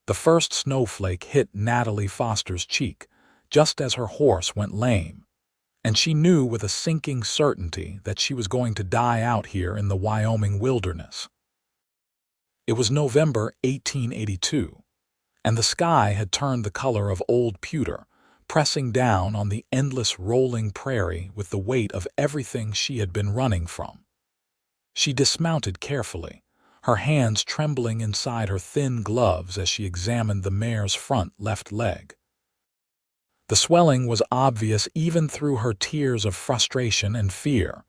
The first snowflake hit Natalie Foster's cheek, just as her horse went lame, and she knew with a sinking certainty that she was going to die out here in the Wyoming wilderness. It was November 1882, and the sky had turned the color of old pewter, pressing down on the endless rolling prairie with the weight of everything she had been running from. She dismounted carefully, her hands trembling inside her thin gloves as she examined the mare's front left leg. The swelling was obvious even through her tears of frustration and fear.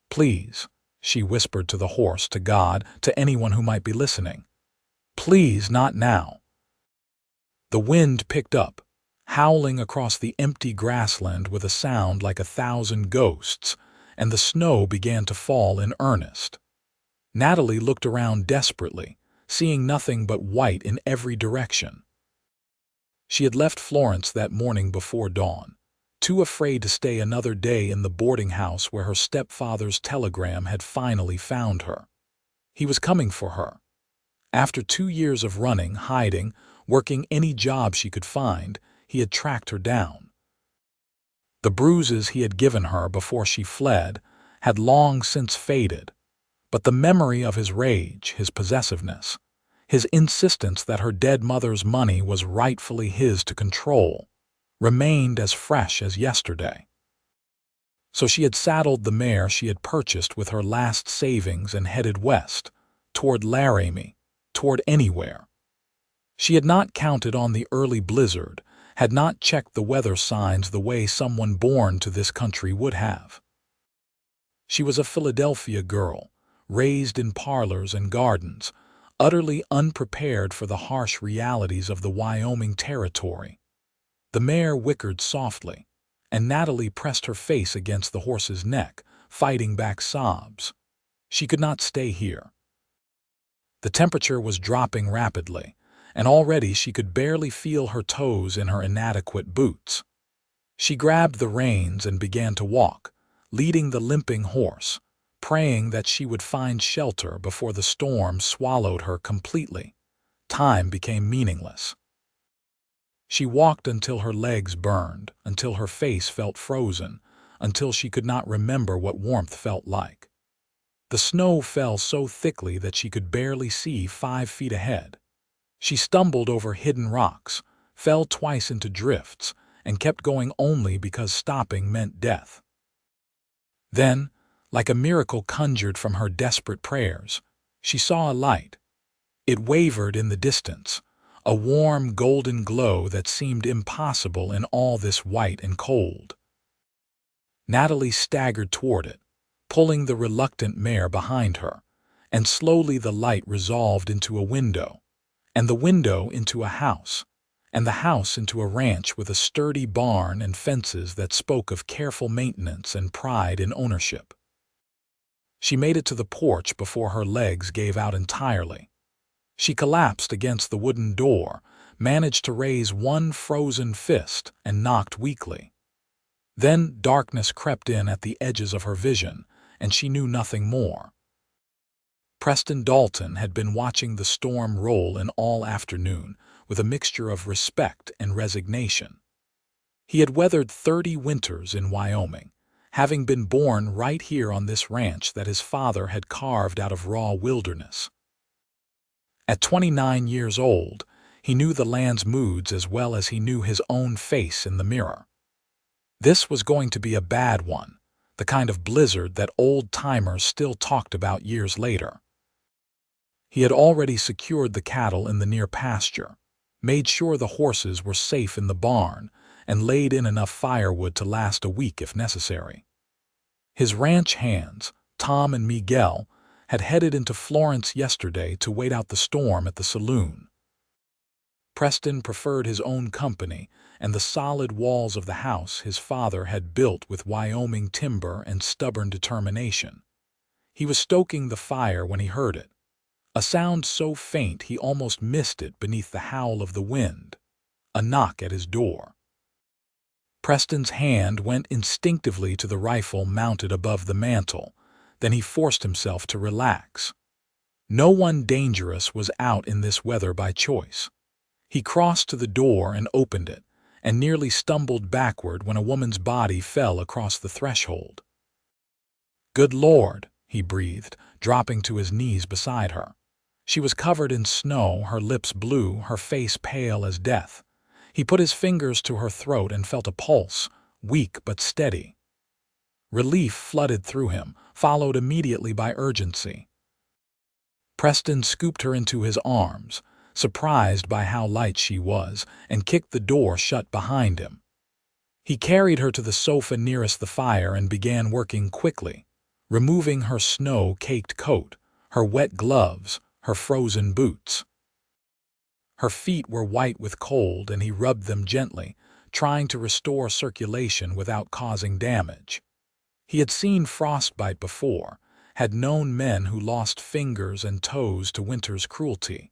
"Please," she whispered to the horse, to God, to anyone who might be listening. "Please, not now." The wind picked up, howling across the empty grassland with a sound like 1,000 ghosts, and the snow began to fall in earnest. Natalie looked around desperately, seeing nothing but white in every direction. She had left Florence that morning before dawn, too afraid to stay another day in the boarding house where her stepfather's telegram had finally found her. He was coming for her. After 2 years of running, hiding, working any job she could find, he had tracked her down. The bruises he had given her before she fled had long since faded, but the memory of his rage, his possessiveness, his insistence that her dead mother's money was rightfully his to control, remained as fresh as yesterday. So she had saddled the mare she had purchased with her last savings and headed west, toward Laramie, toward anywhere. She had not counted on the early blizzard, had not checked the weather signs the way someone born to this country would have. She was a Philadelphia girl, raised in parlors and gardens, utterly unprepared for the harsh realities of the Wyoming territory. The mare whickered softly, and Natalie pressed her face against the horse's neck, fighting back sobs. She could not stay here. The temperature was dropping rapidly, and already she could barely feel her toes in her inadequate boots. She grabbed the reins and began to walk, leading the limping horse, praying that she would find shelter before the storm swallowed her completely. Time became meaningless. She walked until her legs burned, until her face felt frozen, until she could not remember what warmth felt like. The snow fell so thickly that she could barely see 5 feet ahead. She stumbled over hidden rocks, fell twice into drifts, and kept going only because stopping meant death. Then, like a miracle conjured from her desperate prayers, she saw a light. It wavered in the distance, a warm golden glow that seemed impossible in all this white and cold. Natalie staggered toward it, pulling the reluctant mare behind her, and slowly the light resolved into a window, and the window into a house, and the house into a ranch with a sturdy barn and fences that spoke of careful maintenance and pride in ownership. She made it to the porch before her legs gave out entirely. She collapsed against the wooden door, managed to raise one frozen fist, and knocked weakly. Then darkness crept in at the edges of her vision, and she knew nothing more. Preston Dalton had been watching the storm roll in all afternoon with a mixture of respect and resignation. He had weathered 30 winters in Wyoming, having been born right here on this ranch that his father had carved out of raw wilderness. At 29 years old, he knew the land's moods as well as he knew his own face in the mirror. This was going to be a bad one, the kind of blizzard that old-timers still talked about years later. He had already secured the cattle in the near pasture, made sure the horses were safe in the barn, and laid in enough firewood to last a week if necessary. His ranch hands, Tom and Miguel, had headed into Florence yesterday to wait out the storm at the saloon. Preston preferred his own company and the solid walls of the house his father had built with Wyoming timber and stubborn determination. He was stoking the fire when he heard it, a sound so faint he almost missed it beneath the howl of the wind, a knock at his door. Preston's hand went instinctively to the rifle mounted above the mantel, then he forced himself to relax. No one dangerous was out in this weather by choice. He crossed to the door and opened it, and nearly stumbled backward when a woman's body fell across the threshold. "Good Lord," he breathed, dropping to his knees beside her. She was covered in snow, her lips blue, her face pale as death. He put his fingers to her throat and felt a pulse, weak but steady. Relief flooded through him, followed immediately by urgency. Preston scooped her into his arms, surprised by how light she was, and kicked the door shut behind him. He carried her to the sofa nearest the fire and began working quickly, removing her snow-caked coat, her wet gloves, her frozen boots. Her feet were white with cold, and he rubbed them gently, trying to restore circulation without causing damage. He had seen frostbite before, had known men who lost fingers and toes to winter's cruelty.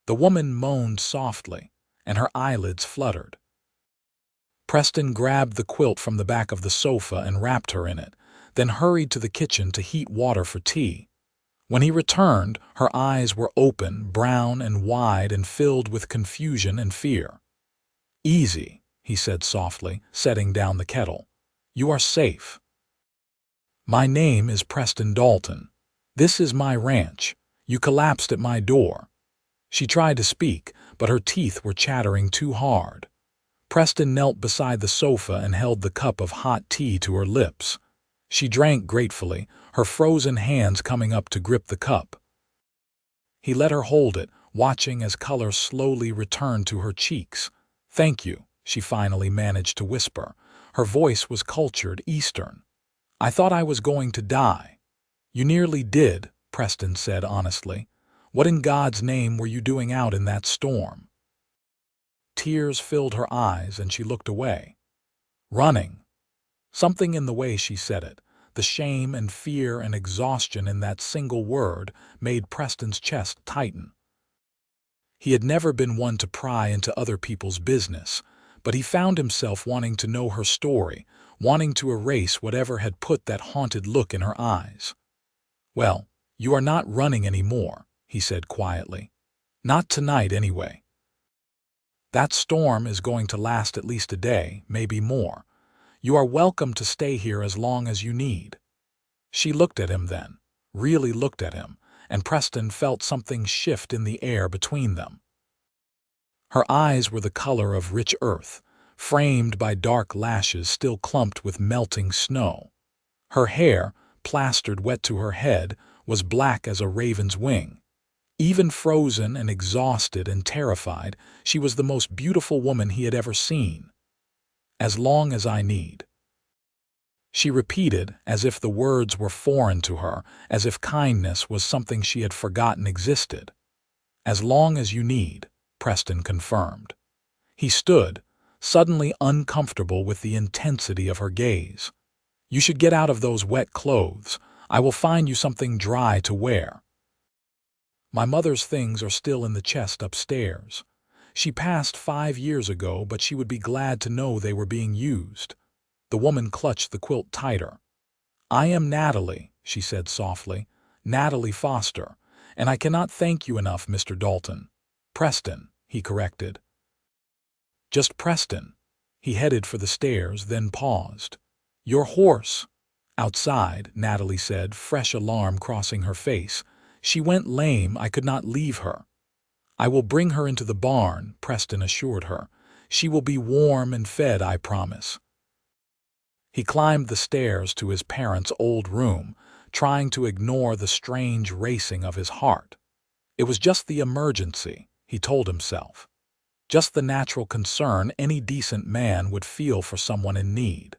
The woman moaned softly, and her eyelids fluttered. Preston grabbed the quilt from the back of the sofa and wrapped her in it, then hurried to the kitchen to heat water for tea. When he returned, her eyes were open, brown and wide, and filled with confusion and fear. "Easy," he said softly, setting down the kettle. "You are safe. My name is Preston Dalton. This is my ranch. You collapsed at my door." She tried to speak, but her teeth were chattering too hard. Preston knelt beside the sofa and held the cup of hot tea to her lips. She drank gratefully, her frozen hands coming up to grip the cup. He let her hold it, watching as color slowly returned to her cheeks. "Thank you," she finally managed to whisper. Her voice was cultured Eastern. "I thought I was going to die." "You nearly did," Preston said honestly. "What in God's name were you doing out in that storm?" Tears filled her eyes and she looked away. "Running." Something in the way she said it, the shame and fear and exhaustion in that single word, made Preston's chest tighten. He had never been one to pry into other people's business, but he found himself wanting to know her story, wanting to erase whatever had put that haunted look in her eyes. "Well, you are not running anymore," he said quietly. "Not tonight, anyway. That storm is going to last at least a day, maybe more. You are welcome to stay here as long as you need." She looked at him then, really looked at him, and Preston felt something shift in the air between them. Her eyes were the color of rich earth, framed by dark lashes still clumped with melting snow. Her hair, plastered wet to her head, was black as a raven's wing. Even frozen and exhausted and terrified, she was the most beautiful woman he had ever seen. "As long as I need." She repeated, as if the words were foreign to her, as if kindness was something she had forgotten existed. "As long as you need," Preston confirmed. He stood, suddenly uncomfortable with the intensity of her gaze. "You should get out of those wet clothes. I will find you something dry to wear. My mother's things are still in the chest upstairs. She passed 5 years ago, but she would be glad to know they were being used." The woman clutched the quilt tighter. "I am Natalie," she said softly, "Natalie Foster, and I cannot thank you enough, Mr. Dalton." "Preston," he corrected. "Just Preston." He headed for the stairs, then paused. "Your horse." "Outside," Natalie said, fresh alarm crossing her face. "She went lame. I could not leave her." "I will bring her into the barn," Preston assured her. "She will be warm and fed, I promise." He climbed the stairs to his parents' old room, trying to ignore the strange racing of his heart. It was just the emergency, he told himself. Just the natural concern any decent man would feel for someone in need.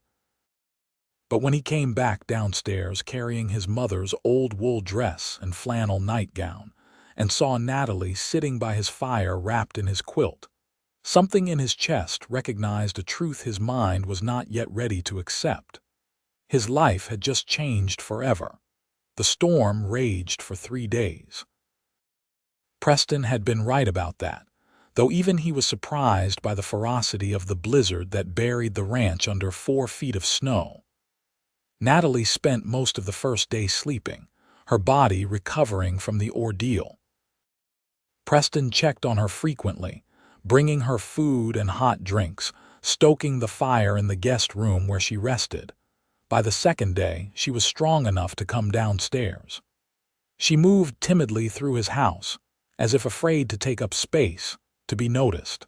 But when he came back downstairs carrying his mother's old wool dress and flannel nightgown, and saw Natalie sitting by his fire wrapped in his quilt, something in his chest recognized a truth his mind was not yet ready to accept. His life had just changed forever. The storm raged for 3 days. Preston had been right about that, though even he was surprised by the ferocity of the blizzard that buried the ranch under 4 feet of snow. Natalie spent most of the first day sleeping, her body recovering from the ordeal. Preston checked on her frequently, bringing her food and hot drinks, stoking the fire in the guest room where she rested. By the second day, she was strong enough to come downstairs. She moved timidly through his house, as if afraid to take up space, to be noticed.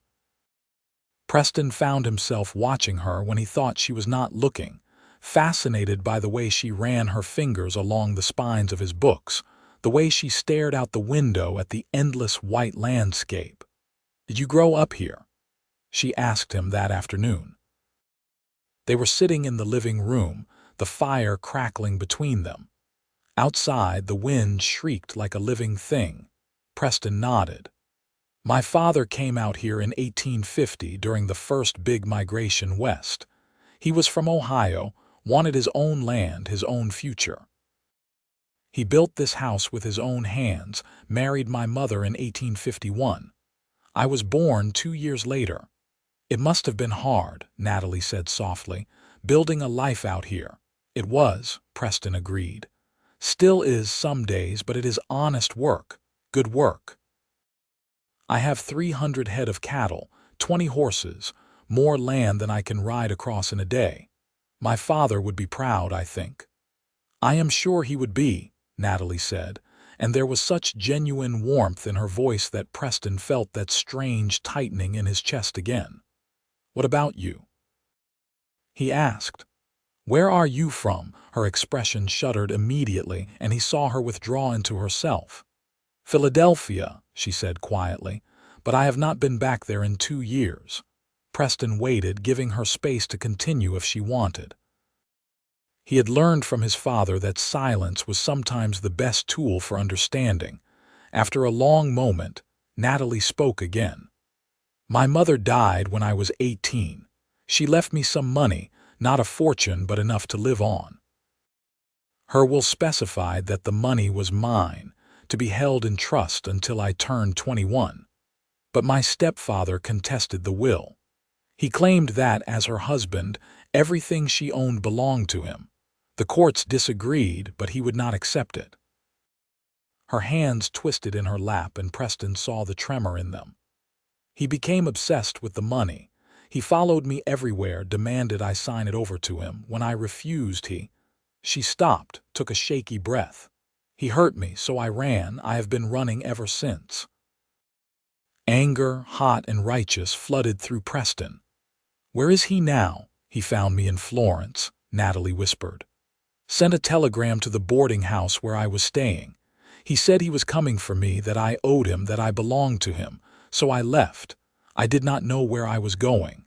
Preston found himself watching her when he thought she was not looking, fascinated by the way she ran her fingers along the spines of his books, the way she stared out the window at the endless white landscape. "Did you grow up here?" she asked him that afternoon. They were sitting in the living room, the fire crackling between them. Outside, the wind shrieked like a living thing. Preston nodded. "My father came out here in 1850 during the first big migration west. He was from Ohio, wanted his own land, his own future. He built this house with his own hands, married my mother in 1851. I was born 2 years later. It must have been hard," Natalie said softly, "building a life out here." "It was," Preston agreed. "Still is some days, but it is honest work, good work. I have 300 head of cattle, 20 horses, more land than I can ride across in a day. My father would be proud, I think." "I am sure he would be," Natalie said, and there was such genuine warmth in her voice that Preston felt that strange tightening in his chest again. "What about you?" he asked. "Where are you from?" Her expression shuddered immediately, and he saw her withdraw into herself. "Philadelphia," she said quietly, "but I have not been back there in 2 years." Preston waited, giving her space to continue if she wanted. He had learned from his father that silence was sometimes the best tool for understanding. After a long moment, Natalie spoke again. "My mother died when I was 18. She left me some money, not a fortune but enough to live on. Her will specified that the money was mine, to be held in trust until I turned 21. But my stepfather contested the will. He claimed that, as her husband, everything she owned belonged to him. The courts disagreed, but he would not accept it." Her hands twisted in her lap, and Preston saw the tremor in them. "He became obsessed with the money. He followed me everywhere, demanded I sign it over to him. When I refused, he—" She stopped, took a shaky breath. "He hurt me, so I ran. I have been running ever since." Anger, hot and righteous, flooded through Preston. "Where is he now?" "He found me in Florence," Natalie whispered. "Sent a telegram to the boarding house where I was staying. He said he was coming for me, that I owed him, that I belonged to him. So I left. I did not know where I was going.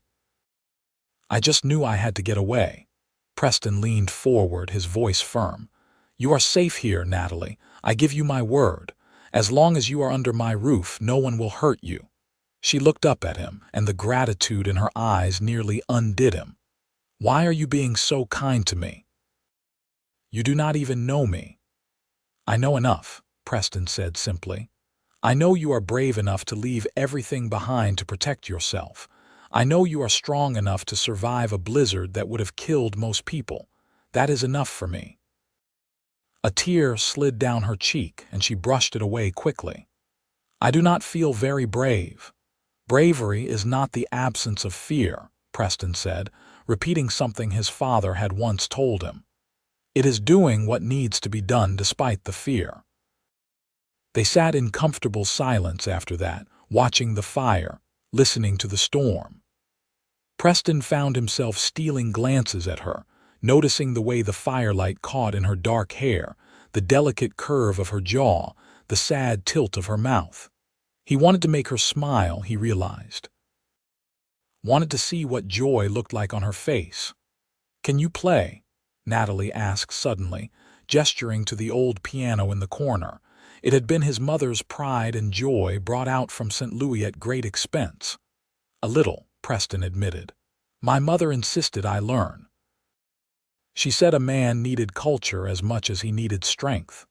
I just knew I had to get away." Preston leaned forward, his voice firm. "You are safe here, Natalie. I give you my word. As long as you are under my roof, no one will hurt you." She looked up at him, and the gratitude in her eyes nearly undid him. "Why are you being so kind to me? You do not even know me." "I know enough," Preston said simply. "I know you are brave enough to leave everything behind to protect yourself. I know you are strong enough to survive a blizzard that would have killed most people. That is enough for me." A tear slid down her cheek, and she brushed it away quickly. "I do not feel very brave." "Bravery is not the absence of fear," Preston said, repeating something his father had once told him. "It is doing what needs to be done despite the fear." They sat in comfortable silence after that, watching the fire, listening to the storm. Preston found himself stealing glances at her, noticing the way the firelight caught in her dark hair, the delicate curve of her jaw, the sad tilt of her mouth. He wanted to make her smile, he realized. Wanted to see what joy looked like on her face. "Can you play?" Natalie asked suddenly, gesturing to the old piano in the corner. It had been his mother's pride and joy, brought out from St. Louis at great expense. "A little," Preston admitted. "My mother insisted I learn. She said a man needed culture as much as he needed strength."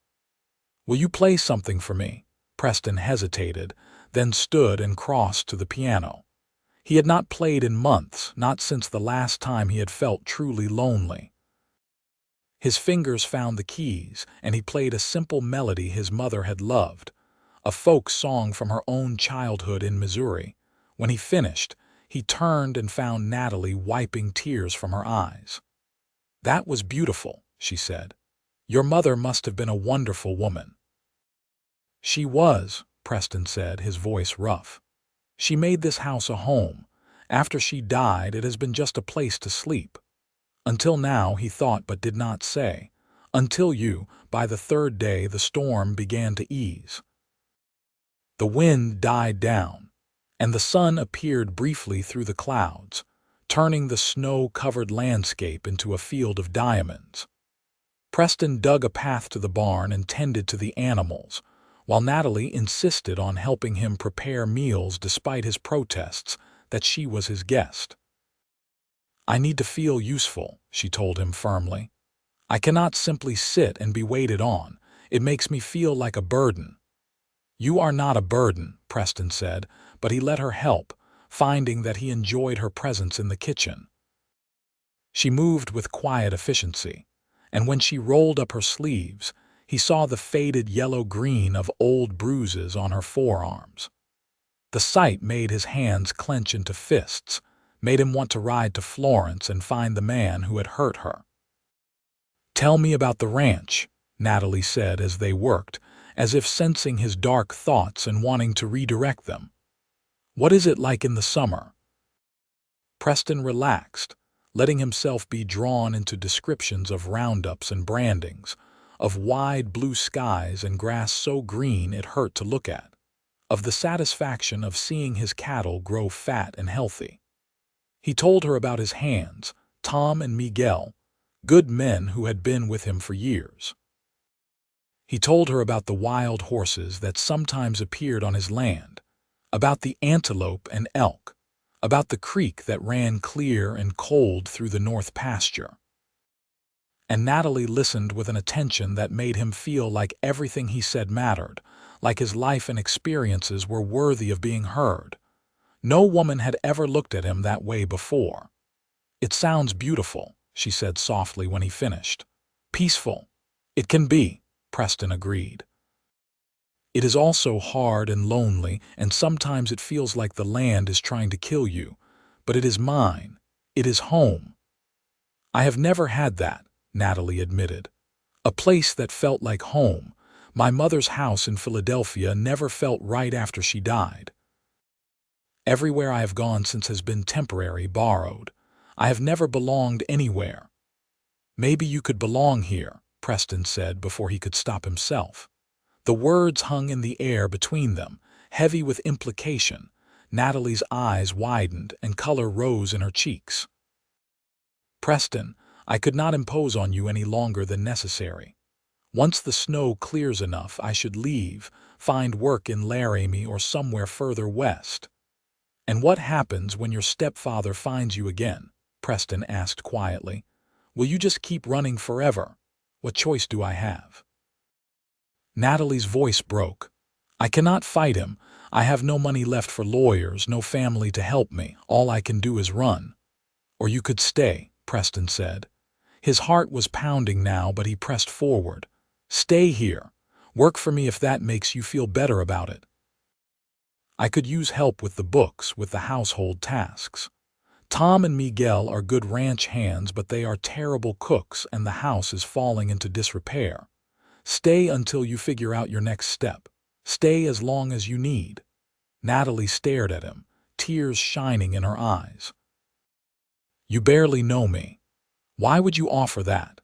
"Will you play something for me?" Preston hesitated, then stood and crossed to the piano. He had not played in months, not since the last time he had felt truly lonely. His fingers found the keys, and he played a simple melody his mother had loved, a folk song from her own childhood in Missouri. When he finished, he turned and found Natalie wiping tears from her eyes. "That was beautiful," she said. "Your mother must have been a wonderful woman." "She was," Preston said, his voice rough. "She made this house a home. After she died, it has been just a place to sleep. Until now," he thought but did not say. "Until you, by the third day, the storm began to ease. The wind died down, and the sun appeared briefly through the clouds, turning the snow-covered landscape into a field of diamonds." Preston dug a path to the barn and tended to the animals, while Natalie insisted on helping him prepare meals despite his protests that she was his guest. "I need to feel useful," she told him firmly. "I cannot simply sit and be waited on. It makes me feel like a burden." "You are not a burden," Preston said, but he let her help, finding that he enjoyed her presence in the kitchen. She moved with quiet efficiency, and when she rolled up her sleeves, he saw the faded yellow-green of old bruises on her forearms. The sight made his hands clench into fists, made him want to ride to Florence and find the man who had hurt her. "Tell me about the ranch," Natalie said as they worked, as if sensing his dark thoughts and wanting to redirect them. "What is it like in the summer?" Preston relaxed, letting himself be drawn into descriptions of roundups and brandings, of wide blue skies and grass so green it hurt to look at, of the satisfaction of seeing his cattle grow fat and healthy. He told her about his hands, Tom and Miguel, good men who had been with him for years. He told her about the wild horses that sometimes appeared on his land, about the antelope and elk, about the creek that ran clear and cold through the north pasture. And Natalie listened with an attention that made him feel like everything he said mattered, like his life and experiences were worthy of being heard. No woman had ever looked at him that way before. "It sounds beautiful," she said softly when he finished. "Peaceful." "It can be," Preston agreed. "It is also hard and lonely, and sometimes it feels like the land is trying to kill you. But it is mine. It is home." "I have never had that," Natalie admitted. "A place that felt like home. My mother's house in Philadelphia never felt right after she died. Everywhere I have gone since has been temporary, borrowed. I have never belonged anywhere." "Maybe you could belong here," Preston said before he could stop himself. The words hung in the air between them, heavy with implication. Natalie's eyes widened and color rose in her cheeks. "Preston, I could not impose on you any longer than necessary. Once the snow clears enough, I should leave, find work in Laramie or somewhere further west." "And what happens when your stepfather finds you again?" Preston asked quietly. "Will you just keep running forever? What choice do I have?" Natalie's voice broke. "I cannot fight him. I have no money left for lawyers, no family to help me. All I can do is run." "Or you could stay," Preston said. His heart was pounding now, but he pressed forward. "Stay here. Work for me if that makes you feel better about it." "I could use help with the books, with the household tasks. Tom and Miguel are good ranch hands, but they are terrible cooks and the house is falling into disrepair. Stay until you figure out your next step. Stay as long as you need." Natalie stared at him, tears shining in her eyes. "You barely know me. Why would you offer that?"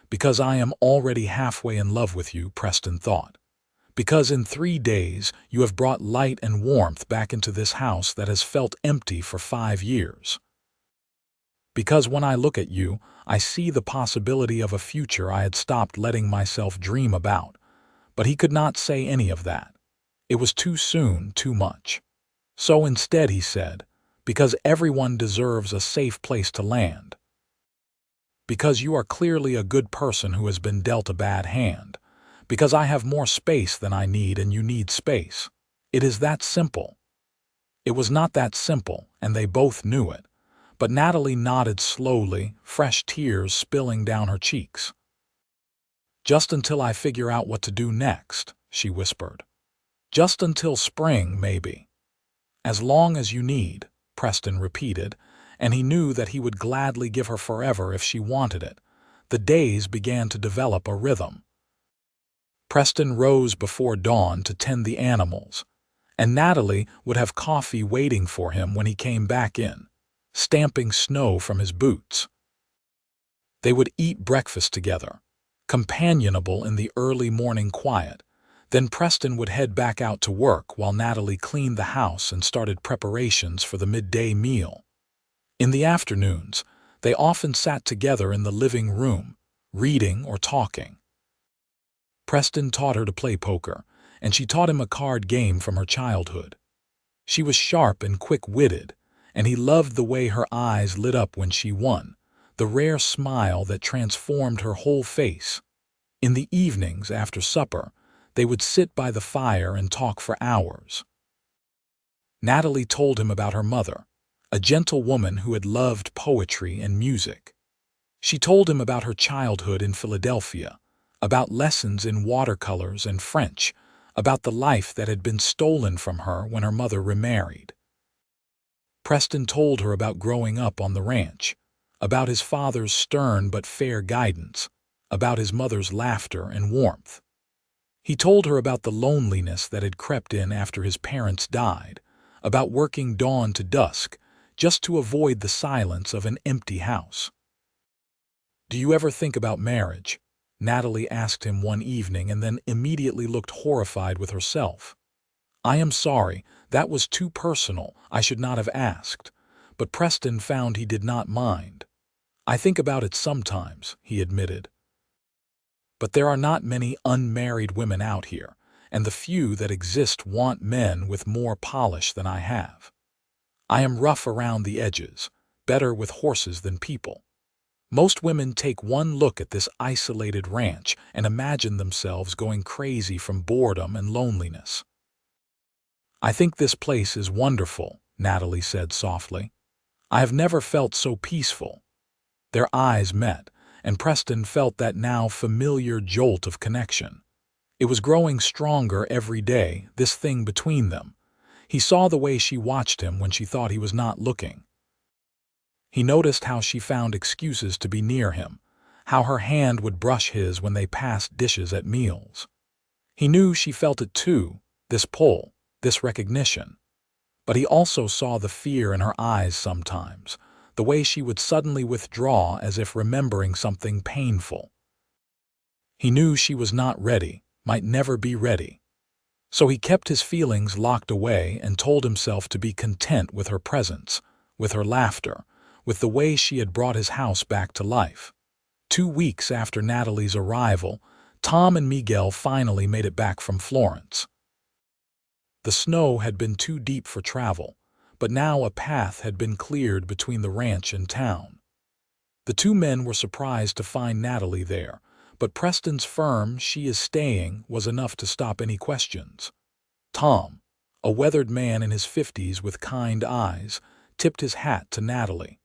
"Because I am already halfway in love with you," Preston thought. "Because in 3 days you have brought light and warmth back into this house that has felt empty for 5 years. Because when I look at you, I see the possibility of a future I had stopped letting myself dream about." But he could not say any of that. It was too soon, too much. So instead he said, "Because everyone deserves a safe place to land. Because you are clearly a good person who has been dealt a bad hand. Because I have more space than I need and you need space. It is that simple." It was not that simple, and they both knew it. But Natalie nodded slowly, fresh tears spilling down her cheeks. "Just until I figure out what to do next," she whispered. "Just until spring, maybe." As long as you need, Preston repeated, and he knew that he would gladly give her forever if she wanted it. The days began to develop a rhythm. Preston rose before dawn to tend the animals, and Natalie would have coffee waiting for him when he came back in, stamping snow from his boots. They would eat breakfast together, companionable in the early morning quiet. Then Preston would head back out to work while Natalie cleaned the house and started preparations for the midday meal. In the afternoons, they often sat together in the living room, reading or talking. Preston taught her to play poker, and she taught him a card game from her childhood. She was sharp and quick-witted, and he loved the way her eyes lit up when she won, the rare smile that transformed her whole face. In the evenings after supper, they would sit by the fire and talk for hours. Natalie told him about her mother, a gentle woman who had loved poetry and music. She told him about her childhood in Philadelphia, about lessons in watercolors and French, about the life that had been stolen from her when her mother remarried. Preston told her about growing up on the ranch, about his father's stern but fair guidance, about his mother's laughter and warmth. He told her about the loneliness that had crept in after his parents died, about working dawn to dusk just to avoid the silence of an empty house. "Do you ever think about marriage?" Natalie asked him one evening and then immediately looked horrified with herself. "I am sorry, that was too personal, I should not have asked." But Preston found he did not mind. "I think about it sometimes," he admitted. "But there are not many unmarried women out here, and the few that exist want men with more polish than I have. I am rough around the edges, better with horses than people. Most women take one look at this isolated ranch and imagine themselves going crazy from boredom and loneliness." "I think this place is wonderful," Natalie said softly. "I have never felt so peaceful." Their eyes met, and Preston felt that now familiar jolt of connection. It was growing stronger every day, this thing between them. He saw the way she watched him when she thought he was not looking. He noticed how she found excuses to be near him, how her hand would brush his when they passed dishes at meals. He knew she felt it too, this pull, this recognition. But he also saw the fear in her eyes sometimes, the way she would suddenly withdraw as if remembering something painful. He knew she was not ready, might never be ready. So he kept his feelings locked away and told himself to be content with her presence, with her laughter, with the way she had brought his house back to life. 2 weeks after Natalie's arrival, Tom and Miguel finally made it back from Florence. The snow had been too deep for travel, but now a path had been cleared between the ranch and town. The two men were surprised to find Natalie there, but Preston's firm "she is staying" was enough to stop any questions. Tom, a weathered man in his 50s with kind eyes, tipped his hat to Natalie.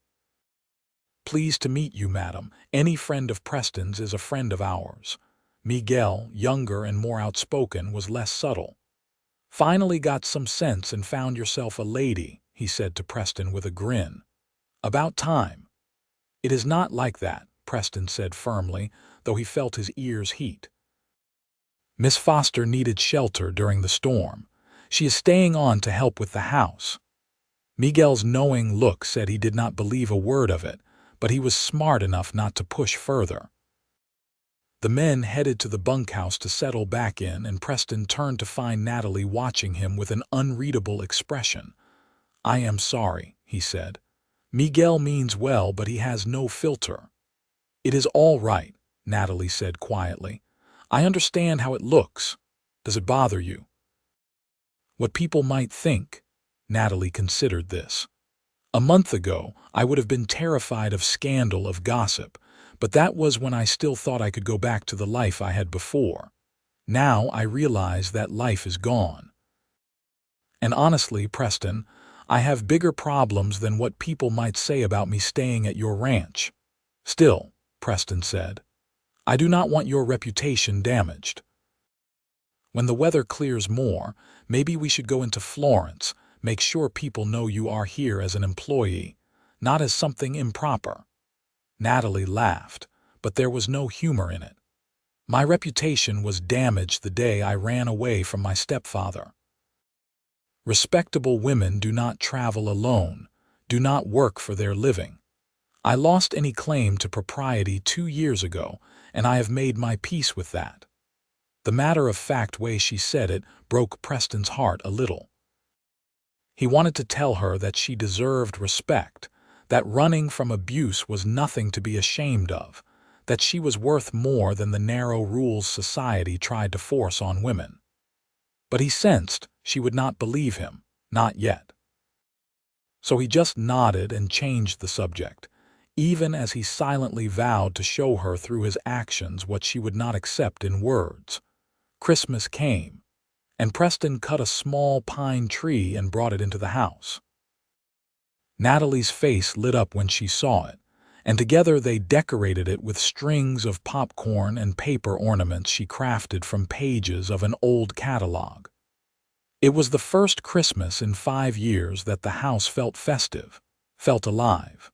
"Pleased to meet you, madam. Any friend of Preston's is a friend of ours." Miguel, younger and more outspoken, was less subtle. "Finally got some sense and found yourself a lady," he said to Preston with a grin. "About time." "It is not like that," Preston said firmly, though he felt his ears heat. "Miss Foster needed shelter during the storm. She is staying on to help with the house." Miguel's knowing look said he did not believe a word of it, but he was smart enough not to push further. The men headed to the bunkhouse to settle back in, and Preston turned to find Natalie watching him with an unreadable expression. "I am sorry," he said. "Miguel means well, but he has no filter." "It is all right," Natalie said quietly. "I understand how it looks. Does it bother you?" "What people might think." Natalie considered this. "A month ago, I would have been terrified of scandal, of gossip, but that was when I still thought I could go back to the life I had before. Now I realize that life is gone. And honestly, Preston, I have bigger problems than what people might say about me staying at your ranch." "Still," Preston said, "I do not want your reputation damaged. When the weather clears more, maybe we should go into Florence. Make sure people know you are here as an employee, not as something improper." Natalie laughed, but there was no humor in it. "My reputation was damaged the day I ran away from my stepfather. Respectable women do not travel alone, do not work for their living. I lost any claim to propriety 2 years ago, and I have made my peace with that." The matter-of-fact way she said it broke Preston's heart a little. He wanted to tell her that she deserved respect, that running from abuse was nothing to be ashamed of, that she was worth more than the narrow rules society tried to force on women. But he sensed she would not believe him, not yet. So he just nodded and changed the subject, even as he silently vowed to show her through his actions what she would not accept in words. Christmas came, and Preston cut a small pine tree and brought it into the house. Natalie's face lit up when she saw it, and together they decorated it with strings of popcorn and paper ornaments she crafted from pages of an old catalog. It was the first Christmas in 5 years that the house felt festive, felt alive.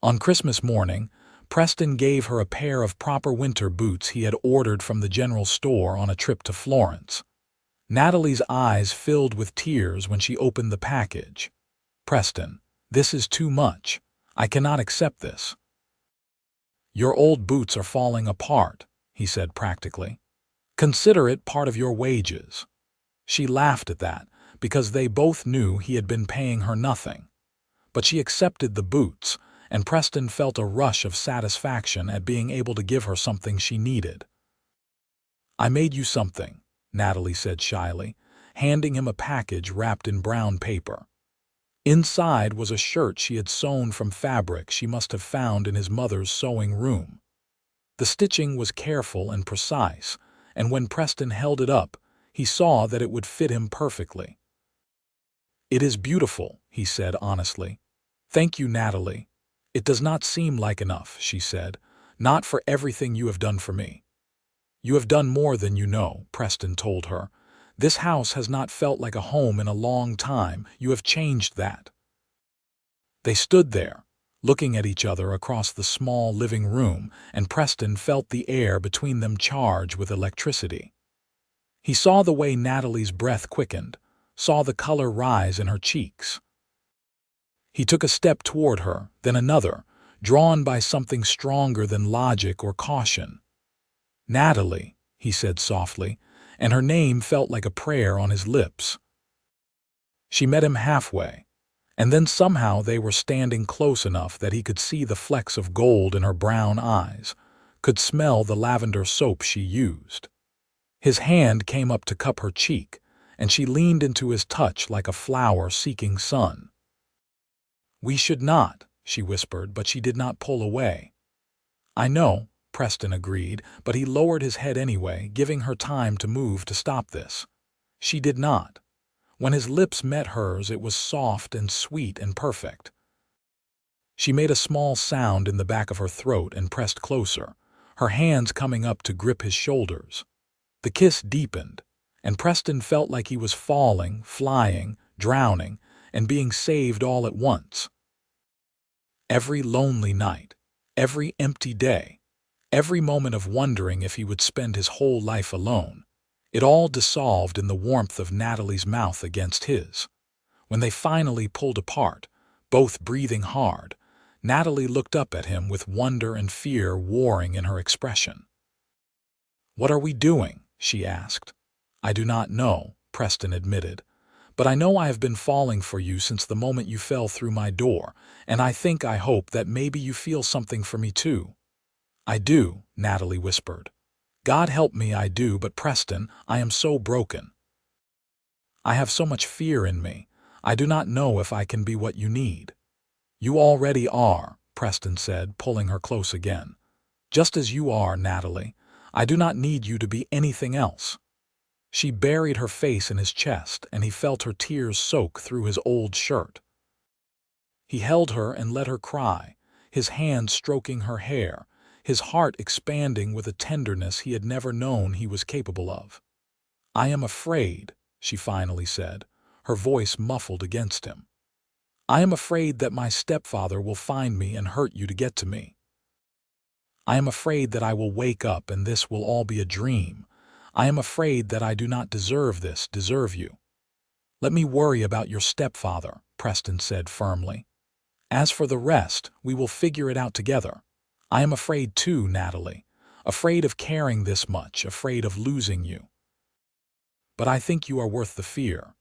On Christmas morning, Preston gave her a pair of proper winter boots he had ordered from the general store on a trip to Florence. Natalie's eyes filled with tears when she opened the package. "Preston, this is too much. I cannot accept this." "Your old boots are falling apart," he said practically. "Consider it part of your wages." She laughed at that, because they both knew he had been paying her nothing. But she accepted the boots, and Preston felt a rush of satisfaction at being able to give her something she needed. "I made you something," Natalie said shyly, handing him a package wrapped in brown paper. Inside was a shirt she had sewn from fabric she must have found in his mother's sewing room. The stitching was careful and precise, and when Preston held it up, he saw that it would fit him perfectly. "It is beautiful," he said honestly. "Thank you, Natalie." "It does not seem like enough," she said, "not for everything you have done for me." "You have done more than you know," Preston told her. "This house has not felt like a home in a long time. You have changed that." They stood there, looking at each other across the small living room, and Preston felt the air between them charge with electricity. He saw the way Natalie's breath quickened, saw the color rise in her cheeks. He took a step toward her, then another, drawn by something stronger than logic or caution. "Natalie," he said softly, and her name felt like a prayer on his lips. She met him halfway, and then somehow they were standing close enough that he could see the flecks of gold in her brown eyes, could smell the lavender soap she used. His hand came up to cup her cheek, and she leaned into his touch like a flower seeking sun. "We should not," she whispered, but she did not pull away. "I know," Preston agreed, but he lowered his head anyway, giving her time to move to stop this. She did not. When his lips met hers, it was soft and sweet and perfect. She made a small sound in the back of her throat and pressed closer, her hands coming up to grip his shoulders. The kiss deepened, and Preston felt like he was falling, flying, drowning, and being saved all at once. Every lonely night, every empty day, every moment of wondering if he would spend his whole life alone, it all dissolved in the warmth of Natalie's mouth against his. When they finally pulled apart, both breathing hard, Natalie looked up at him with wonder and fear warring in her expression. "What are we doing?" she asked. "I do not know," Preston admitted. "But I know I have been falling for you since the moment you fell through my door, and I hope that maybe you feel something for me too." "I do," Natalie whispered. "God help me, I do, but Preston, I am so broken. I have so much fear in me. I do not know if I can be what you need." "You already are," Preston said, pulling her close again. "Just as you are, Natalie. I do not need you to be anything else." She buried her face in his chest, and he felt her tears soak through his old shirt. He held her and let her cry, his hand stroking her hair, his heart expanding with a tenderness he had never known he was capable of. "I am afraid," she finally said, her voice muffled against him. "I am afraid that my stepfather will find me and hurt you to get to me. I am afraid that I will wake up and this will all be a dream. I am afraid that I do not deserve you." "Let me worry about your stepfather," Preston said firmly. "As for the rest, we will figure it out together. I am afraid too, Natalie. Afraid of caring this much, afraid of losing you. But I think you are worth the fear."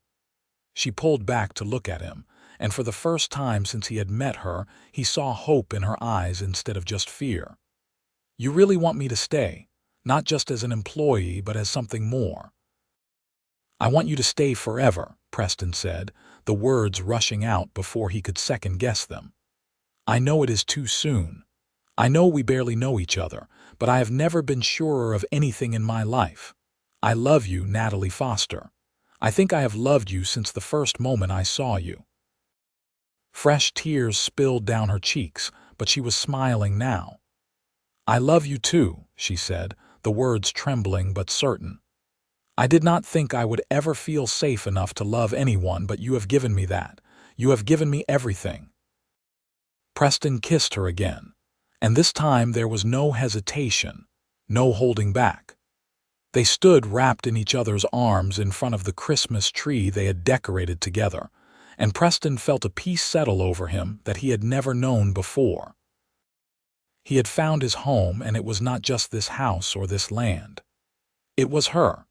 She pulled back to look at him, and for the first time since he had met her, he saw hope in her eyes instead of just fear. "You really want me to stay, not just as an employee, but as something more?" "I want you to stay forever," Preston said, the words rushing out before he could second-guess them. "I know it is too soon. I know we barely know each other, but I have never been surer of anything in my life. I love you, Natalie Foster. I think I have loved you since the first moment I saw you." Fresh tears spilled down her cheeks, but she was smiling now. "I love you too," she said, the words trembling but certain. "I did not think I would ever feel safe enough to love anyone, but you have given me that. You have given me everything." Preston kissed her again, and this time there was no hesitation, no holding back. They stood wrapped in each other's arms in front of the Christmas tree they had decorated together, and Preston felt a peace settle over him that he had never known before. He had found his home, and it was not just this house or this land. It was her.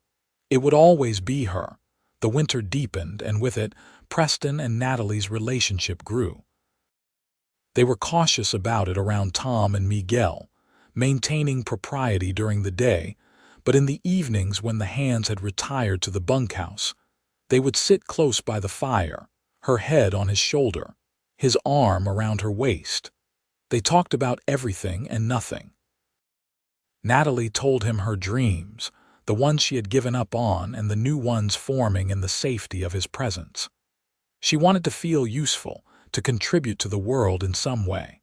It would always be her. The winter deepened, and with it, Preston and Natalie's relationship grew. They were cautious about it around Tom and Miguel, maintaining propriety during the day, but in the evenings when the hands had retired to the bunkhouse, they would sit close by the fire, her head on his shoulder, his arm around her waist. They talked about everything and nothing. Natalie told him her dreams, the ones she had given up on and the new ones forming in the safety of his presence. She wanted to feel useful, to contribute to the world in some way.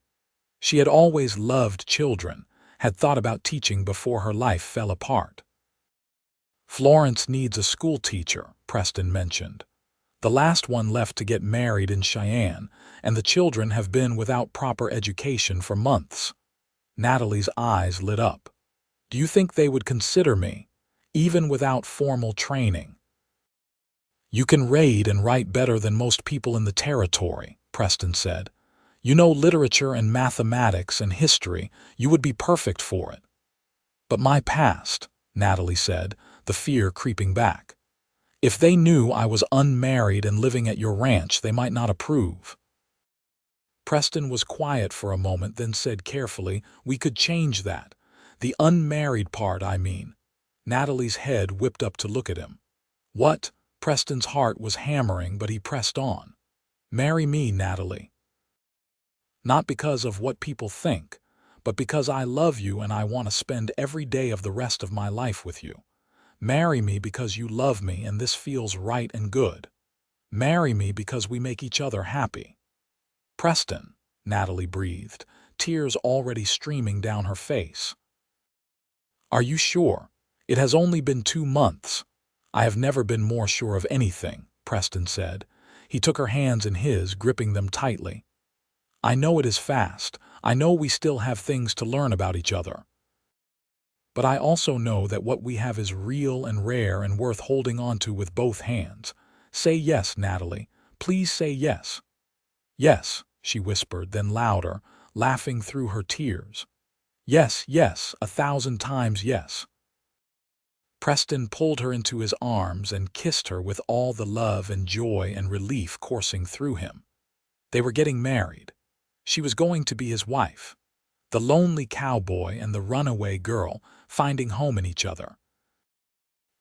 She had always loved children, had thought about teaching before her life fell apart. "Florence needs a school teacher," Preston mentioned. "The last one left to get married in Cheyenne, and the children have been without proper education for months." Natalie's eyes lit up. "Do you think they would consider me, even without formal training?" "You can read and write better than most people in the territory," Preston said. "You know literature and mathematics and history. You would be perfect for it." "But my past," Natalie said, the fear creeping back. "If they knew I was unmarried and living at your ranch, they might not approve." Preston was quiet for a moment, then said carefully, "We could change that. The unmarried part, I mean." Natalie's head whipped up to look at him. "What?" Preston's heart was hammering, but he pressed on. "Marry me, Natalie. Not because of what people think, but because I love you and I want to spend every day of the rest of my life with you. Marry me because you love me and this feels right and good. Marry me because we make each other happy." "Preston," Natalie breathed, tears already streaming down her face. "Are you sure? It has only been 2 months." "I have never been more sure of anything," Preston said. He took her hands in his, gripping them tightly. "I know it is fast. I know we still have things to learn about each other. But I also know that what we have is real and rare and worth holding on to with both hands. Say yes, Natalie. Please say yes." "Yes," she whispered, then louder, laughing through her tears. "Yes, yes, 1,000 times yes." Preston pulled her into his arms and kissed her with all the love and joy and relief coursing through him. They were getting married. She was going to be his wife. The lonely cowboy and the runaway girl finding home in each other.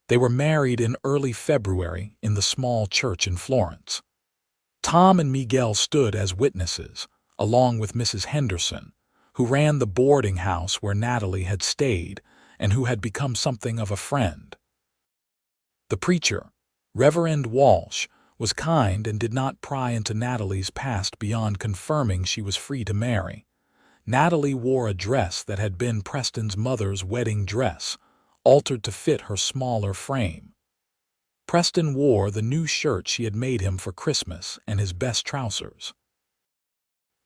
They were married in early February in the small church in Florence. Tom and Miguel stood as witnesses, along with Mrs. Henderson, who ran the boarding house where Natalie had stayed and who had become something of a friend. The preacher, Reverend Walsh, was kind and did not pry into Natalie's past beyond confirming she was free to marry. Natalie wore a dress that had been Preston's mother's wedding dress, altered to fit her smaller frame. Preston wore the new shirt she had made him for Christmas and his best trousers.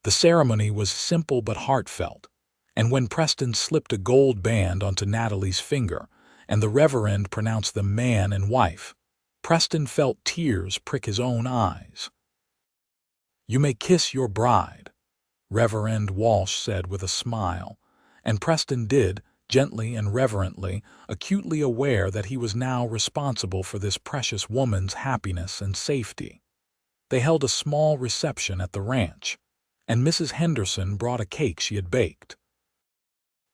The ceremony was simple but heartfelt, and when Preston slipped a gold band onto Natalie's finger and the reverend pronounced them man and wife, Preston felt tears prick his own eyes. "You may kiss your bride," Reverend Walsh said with a smile, and Preston did, gently and reverently, acutely aware that he was now responsible for this precious woman's happiness and safety. They held a small reception at the ranch, and Mrs. Henderson brought a cake she had baked.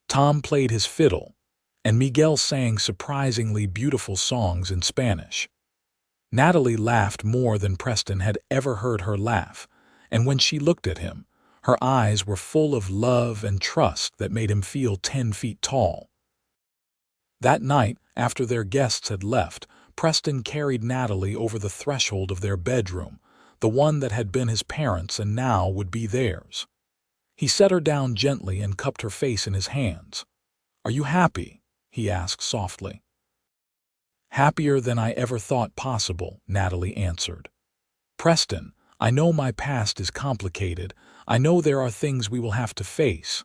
Tom played his fiddle, and Miguel sang surprisingly beautiful songs in Spanish. Natalie laughed more than Preston had ever heard her laugh, and when she looked at him, her eyes were full of love and trust that made him feel 10 feet tall. That night, after their guests had left, Preston carried Natalie over the threshold of their bedroom, the one that had been his parents' and now would be theirs. He set her down gently and cupped her face in his hands. "Are you happy?" he asked softly. "Happier than I ever thought possible," Natalie answered. "Preston, I know my past is complicated. I know there are things we will have to face.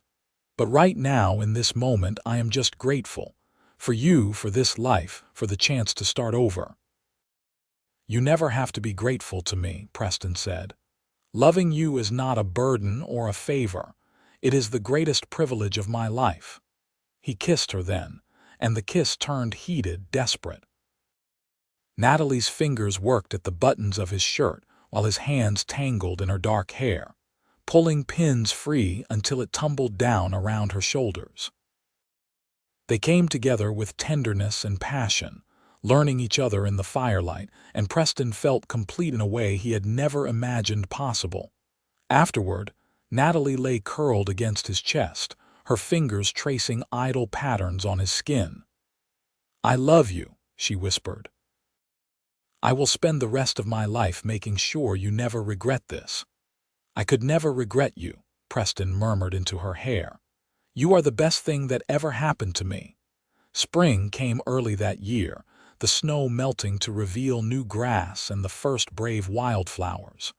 But right now, in this moment, I am just grateful. For you, for this life, for the chance to start over." "You never have to be grateful to me," Preston said. "Loving you is not a burden or a favor. It is the greatest privilege of my life." He kissed her then, and the kiss turned heated, desperate. Natalie's fingers worked at the buttons of his shirt while his hands tangled in her dark hair, pulling pins free until it tumbled down around her shoulders. They came together with tenderness and passion, learning each other in the firelight, and Preston felt complete in a way he had never imagined possible. Afterward, Natalie lay curled against his chest, her fingers tracing idle patterns on his skin. "I love you," she whispered. "I will spend the rest of my life making sure you never regret this." "I could never regret you," Preston murmured into her hair. "You are the best thing that ever happened to me." Spring came early that year, the snow melting to reveal new grass and the first brave wildflowers.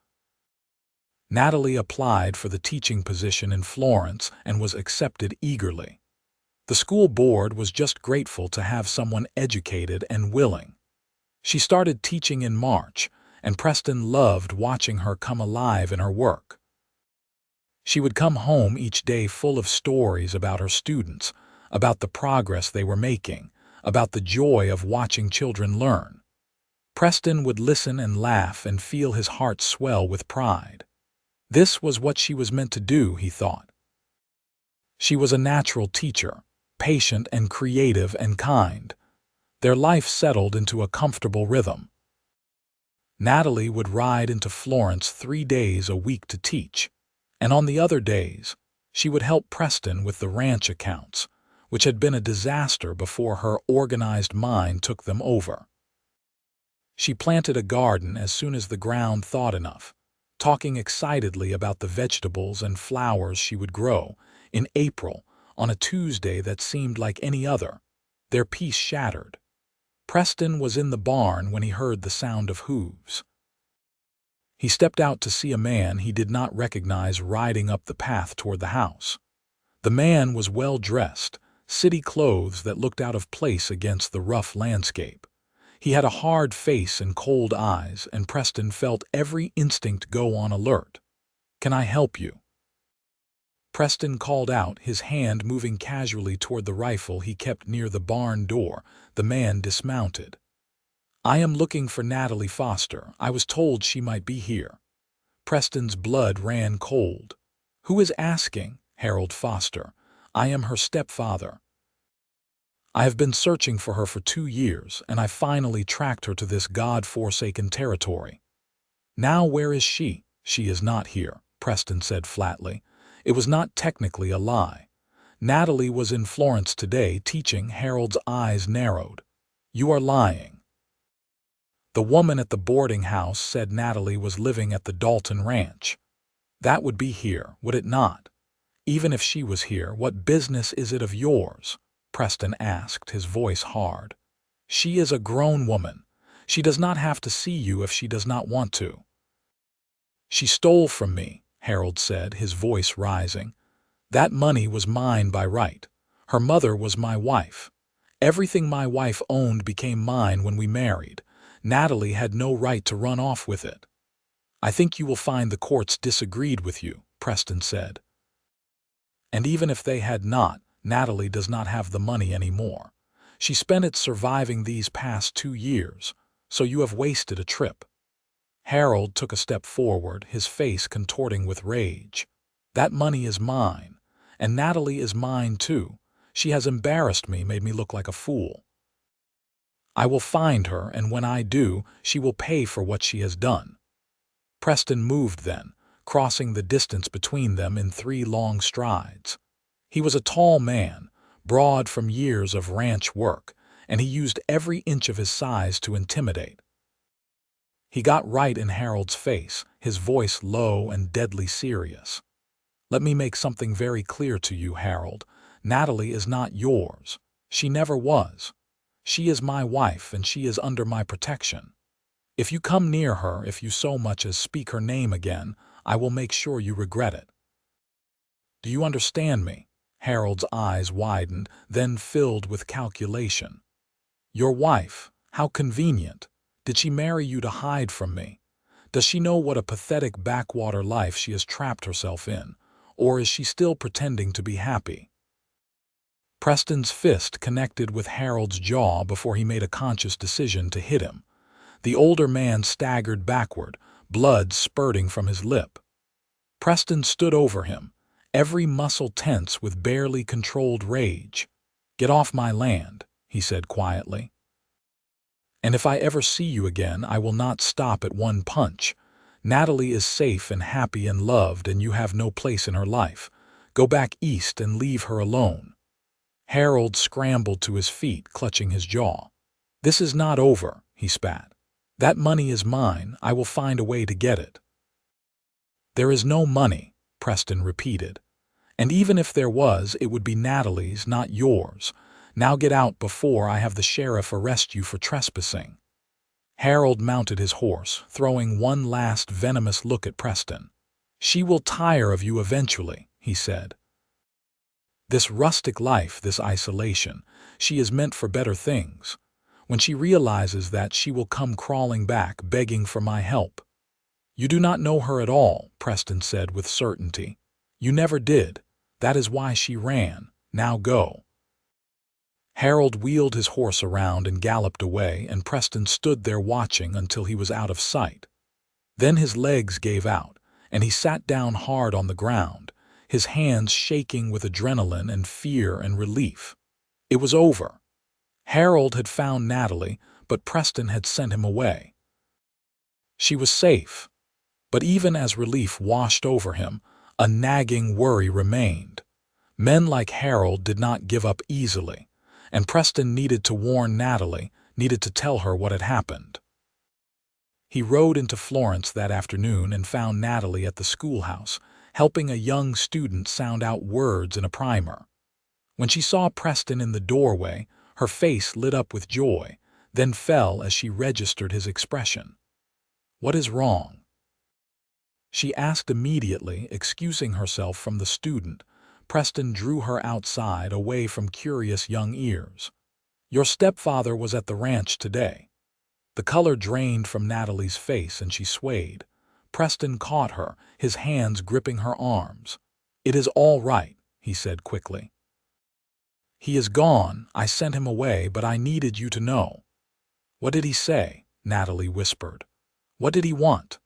Natalie applied for the teaching position in Florence and was accepted eagerly. The school board was just grateful to have someone educated and willing. She started teaching in March, and Preston loved watching her come alive in her work. She would come home each day full of stories about her students, about the progress they were making, about the joy of watching children learn. Preston would listen and laugh and feel his heart swell with pride. This was what she was meant to do, he thought. She was a natural teacher, patient and creative and kind. Their life settled into a comfortable rhythm. Natalie would ride into Florence 3 days a week to teach, and on the other days, she would help Preston with the ranch accounts, which had been a disaster before her organized mind took them over. She planted a garden as soon as the ground thawed enough, talking excitedly about the vegetables and flowers she would grow. In April, on a Tuesday that seemed like any other, their peace shattered. Preston was in the barn when he heard the sound of hooves. He stepped out to see a man he did not recognize riding up the path toward the house. The man was well-dressed, city clothes that looked out of place against the rough landscape. He had a hard face and cold eyes, and Preston felt every instinct go on alert. "Can I help you?" Preston called out, his hand moving casually toward the rifle he kept near the barn door. The man dismounted. "I am looking for Natalie Foster. I was told she might be here." Preston's blood ran cold. "Who is asking?" Harold Foster. "I am her stepfather. I have been searching for her for 2 years, and I finally tracked her to this God-forsaken territory." "Now where is she?" "She is not here," Preston said flatly. It was not technically a lie. Natalie was in Florence today teaching. Harold's eyes narrowed. "You are lying." "The woman at the boarding house said Natalie was living at the Dalton ranch." "That would be here, would it not?" "Even if she was here, what business is it of yours?" Preston asked, his voice hard. "She is a grown woman. She does not have to see you if she does not want to." "She stole from me," Harold said, his voice rising. "That money was mine by right. Her mother was my wife. Everything my wife owned became mine when we married. Natalie had no right to run off with it." "I think you will find the courts disagreed with you," Preston said. "And even if they had not, Natalie does not have the money anymore. She spent it surviving these past 2 years, so you have wasted a trip." Harold took a step forward, his face contorting with rage. "That money is mine, and Natalie is mine too. She has embarrassed me, made me look like a fool. I will find her, and when I do, she will pay for what she has done." Preston moved then, crossing the distance between them in 3 long strides. He was a tall man, broad from years of ranch work, and he used every inch of his size to intimidate. He got right in Harold's face, his voice low and deadly serious. "Let me make something very clear to you, Harold. Natalie is not yours. She never was. She is my wife, and she is under my protection. If you come near her, if you so much as speak her name again, I will make sure you regret it. Do you understand me?" Harold's eyes widened, then filled with calculation. "Your wife, how convenient. Did she marry you to hide from me? Does she know what a pathetic backwater life she has trapped herself in, or is she still pretending to be happy?" Preston's fist connected with Harold's jaw before he made a conscious decision to hit him. The older man staggered backward, blood spurting from his lip. Preston stood over him, every muscle tense with barely controlled rage. "Get off my land," he said quietly. "And if I ever see you again, I will not stop at one punch. Natalie is safe and happy and loved, and you have no place in her life. Go back east and leave her alone." Harold scrambled to his feet, clutching his jaw. "This is not over," he spat. "That money is mine. I will find a way to get it." "There is no money," Preston repeated. "And even if there was, it would be Natalie's, not yours. Now get out before I have the sheriff arrest you for trespassing." Harold mounted his horse, throwing one last venomous look at Preston. "She will tire of you eventually," he said. "This rustic life, this isolation, she is meant for better things. When she realizes that, she will come crawling back, begging for my help." "You do not know her at all," Preston said with certainty. "You never did. That is why she ran. Now go." Harold wheeled his horse around and galloped away, and Preston stood there watching until he was out of sight. Then his legs gave out, and he sat down hard on the ground, his hands shaking with adrenaline and fear and relief. It was over. Harold had found Natalie, but Preston had sent him away. She was safe. But even as relief washed over him, a nagging worry remained. Men like Harold did not give up easily, and Preston needed to warn Natalie, needed to tell her what had happened. He rode into Florence that afternoon and found Natalie at the schoolhouse, helping a young student sound out words in a primer. When she saw Preston in the doorway, her face lit up with joy, then fell as she registered his expression. "What is wrong?" she asked immediately, excusing herself from the student. Preston drew her outside, away from curious young ears. "Your stepfather was at the ranch today." The color drained from Natalie's face and she swayed. Preston caught her, his hands gripping her arms. "It is all right," he said quickly. "He is gone. I sent him away, but I needed you to know." "What did he say?" Natalie whispered. "What did he want?"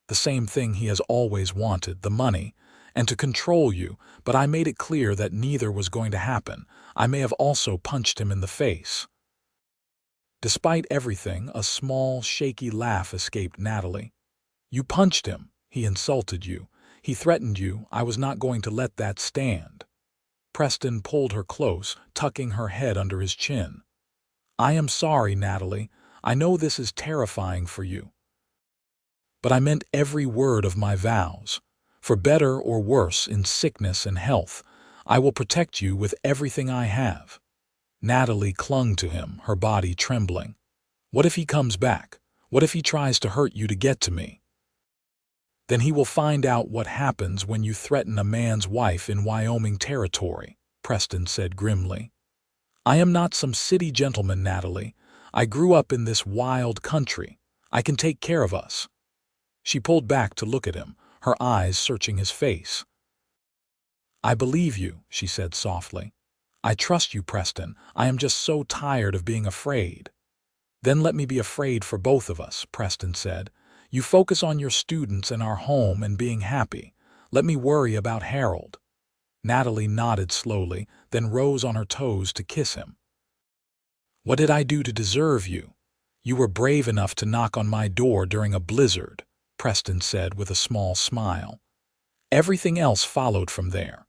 "The same thing he has always wanted, the money, and to control you, but I made it clear that neither was going to happen. I may have also punched him in the face." Despite everything, a small, shaky laugh escaped Natalie. "You punched him. He insulted you. He threatened you. I was not going to let that stand." Preston pulled her close, tucking her head under his chin. "I am sorry, Natalie. I know this is terrifying for you. But I meant every word of my vows. For better or worse, in sickness and health, I will protect you with everything I have." Natalie clung to him, her body trembling. What if he comes back? What if he tries to hurt you to get to me? Then he will find out what happens when you threaten a man's wife in Wyoming territory, Preston said grimly. I am not some city gentleman, Natalie. I grew up in this wild country. I can take care of us. She pulled back to look at him, her eyes searching his face. I believe you, she said softly. I trust you, Preston. I am just so tired of being afraid. Then let me be afraid for both of us, Preston said. You focus on your students and our home and being happy. Let me worry about Harold. Natalie nodded slowly, then rose on her toes to kiss him. What did I do to deserve you? You were brave enough to knock on my door during a blizzard, Preston said with a small smile. Everything else followed from there.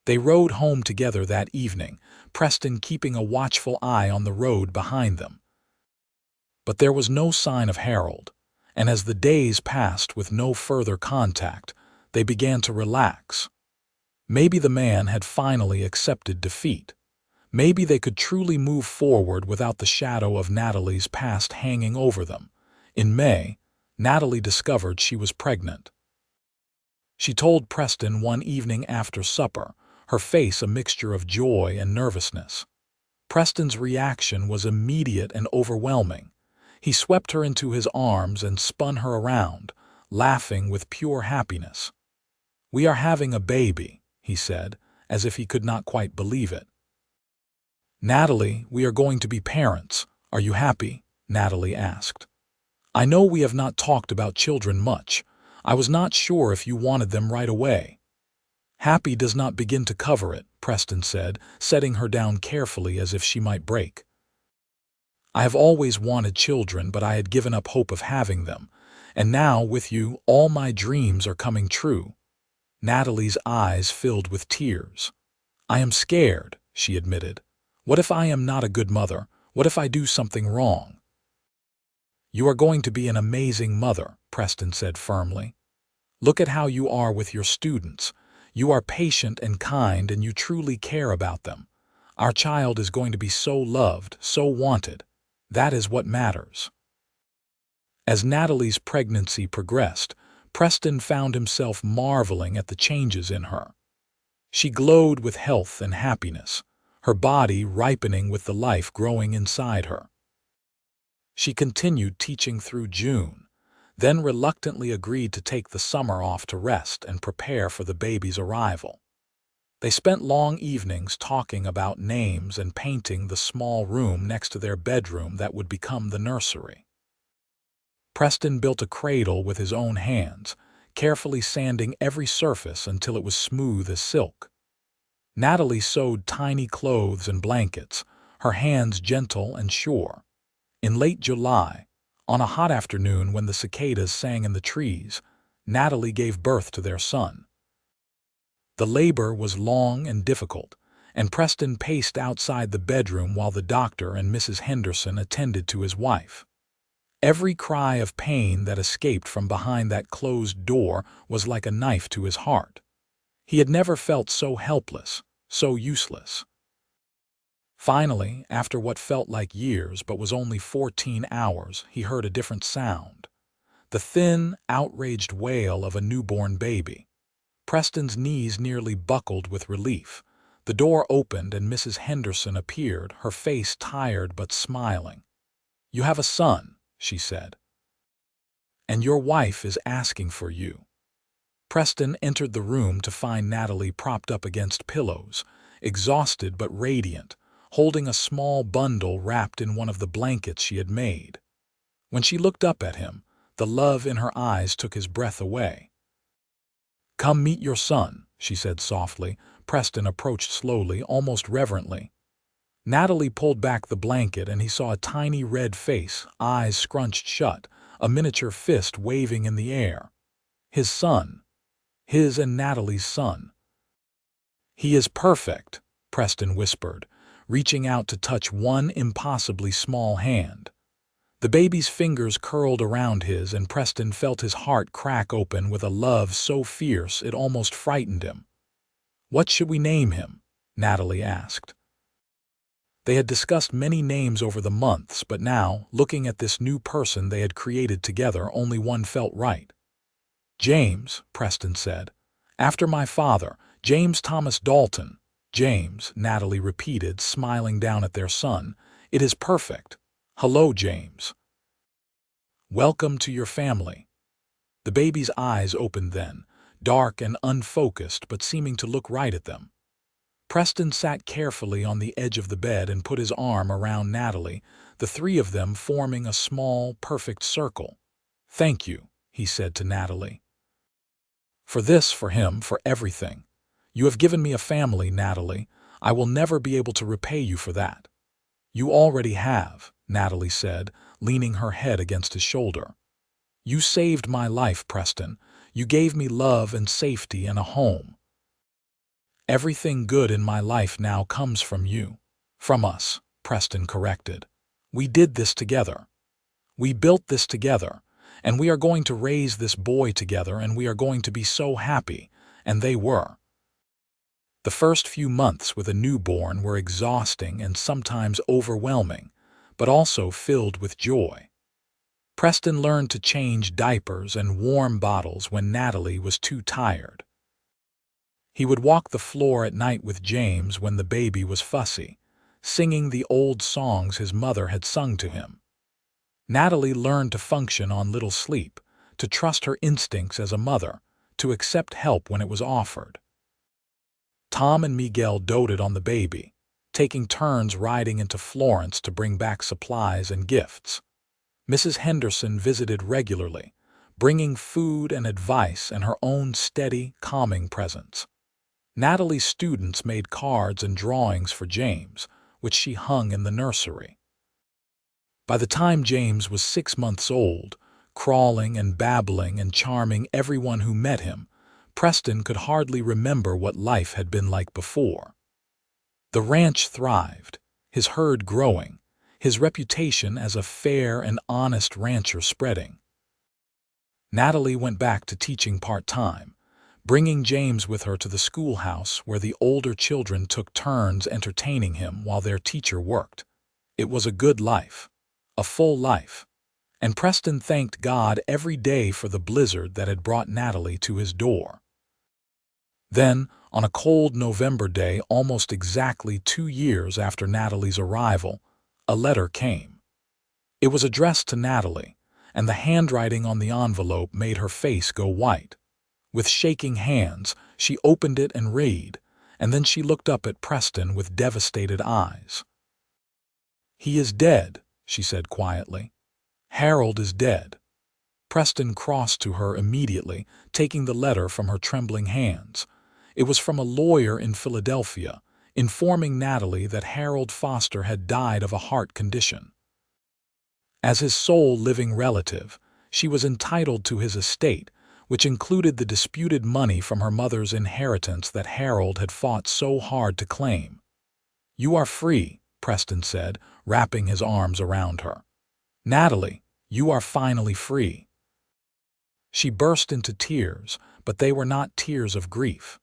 They rode home together that evening, Preston keeping a watchful eye on the road behind them. But there was no sign of Harold, and as the days passed with no further contact, they began to relax. Maybe the man had finally accepted defeat. Maybe they could truly move forward without the shadow of Natalie's past hanging over them. In May, Natalie discovered she was pregnant. She told Preston one evening after supper, her face a mixture of joy and nervousness. Preston's reaction was immediate and overwhelming. He swept her into his arms and spun her around, laughing with pure happiness. We are having a baby, he said, as if he could not quite believe it. Natalie, we are going to be parents. Are you happy? Natalie asked. I know we have not talked about children much. I was not sure if you wanted them right away. Happy does not begin to cover it, Preston said, setting her down carefully as if she might break. I have always wanted children, but I had given up hope of having them. And now, with you, all my dreams are coming true. Natalie's eyes filled with tears. I am scared, she admitted. What if I am not a good mother? What if I do something wrong? You are going to be an amazing mother, Preston said firmly. Look at how you are with your students. You are patient and kind, and you truly care about them. Our child is going to be so loved, so wanted. That is what matters. As Natalie's pregnancy progressed, Preston found himself marveling at the changes in her. She glowed with health and happiness, her body ripening with the life growing inside her. She continued teaching through June, then reluctantly agreed to take the summer off to rest and prepare for the baby's arrival. They spent long evenings talking about names and painting the small room next to their bedroom that would become the nursery. Preston built a cradle with his own hands, carefully sanding every surface until it was smooth as silk. Natalie sewed tiny clothes and blankets, her hands gentle and sure. In late July, on a hot afternoon when the cicadas sang in the trees, Natalie gave birth to their son. The labor was long and difficult, and Preston paced outside the bedroom while the doctor and Mrs. Henderson attended to his wife. Every cry of pain that escaped from behind that closed door was like a knife to his heart. He had never felt so helpless, so useless. Finally, after what felt like years but was only 14 hours, he heard a different sound. The thin, outraged wail of a newborn baby. Preston's knees nearly buckled with relief. The door opened and Mrs. Henderson appeared, her face tired but smiling. "You have a son," she said. "And your wife is asking for you." Preston entered the room to find Natalie propped up against pillows, exhausted but radiant, holding a small bundle wrapped in one of the blankets she had made. When she looked up at him, the love in her eyes took his breath away. "Come meet your son," she said softly. Preston approached slowly, almost reverently. Natalie pulled back the blanket and he saw a tiny red face, eyes scrunched shut, a miniature fist waving in the air. His son. His and Natalie's son. "He is perfect," Preston whispered, reaching out to touch one impossibly small hand. The baby's fingers curled around his and Preston felt his heart crack open with a love so fierce it almost frightened him. "What should we name him?" Natalie asked. They had discussed many names over the months, but now, looking at this new person they had created together, only one felt right. James, Preston said. After my father, James Thomas Dalton. James, Natalie repeated, smiling down at their son. It is perfect. Hello, James. Welcome to your family. The baby's eyes opened then, dark and unfocused but seeming to look right at them. Preston sat carefully on the edge of the bed and put his arm around Natalie, the three of them forming a small, perfect circle. Thank you, he said to Natalie. For this, for him, for everything. You have given me a family, Natalie. I will never be able to repay you for that. You already have, Natalie said, leaning her head against his shoulder. You saved my life, Preston. You gave me love and safety and a home. Everything good in my life now comes from you. From us, Preston corrected. We did this together. We built this together, and we are going to raise this boy together, and we are going to be so happy, and they were. The first few months with a newborn were exhausting and sometimes overwhelming, but also filled with joy. Preston learned to change diapers and warm bottles when Natalie was too tired. He would walk the floor at night with James when the baby was fussy, singing the old songs his mother had sung to him. Natalie learned to function on little sleep, to trust her instincts as a mother, to accept help when it was offered. Tom and Miguel doted on the baby, taking turns riding into Florence to bring back supplies and gifts. Mrs. Henderson visited regularly, bringing food and advice and her own steady, calming presence. Natalie's students made cards and drawings for James, which she hung in the nursery. By the time James was 6 months old, crawling and babbling and charming everyone who met him, Preston could hardly remember what life had been like before. The ranch thrived, his herd growing, his reputation as a fair and honest rancher spreading. Natalie went back to teaching part-time, bringing James with her to the schoolhouse where the older children took turns entertaining him while their teacher worked. It was a good life, a full life, and Preston thanked God every day for the blizzard that had brought Natalie to his door. Then, on a cold November day almost exactly 2 years after Natalie's arrival, a letter came. It was addressed to Natalie, and the handwriting on the envelope made her face go white. With shaking hands, she opened it and read, and then she looked up at Preston with devastated eyes. "He is dead," she said quietly. "Harold is dead." Preston crossed to her immediately, taking the letter from her trembling hands. It was from a lawyer in Philadelphia, informing Natalie that Harold Foster had died of a heart condition. As his sole living relative, she was entitled to his estate, which included the disputed money from her mother's inheritance that Harold had fought so hard to claim. "You are free," Preston said, wrapping his arms around her. "Natalie, you are finally free." She burst into tears, but they were not tears of grief.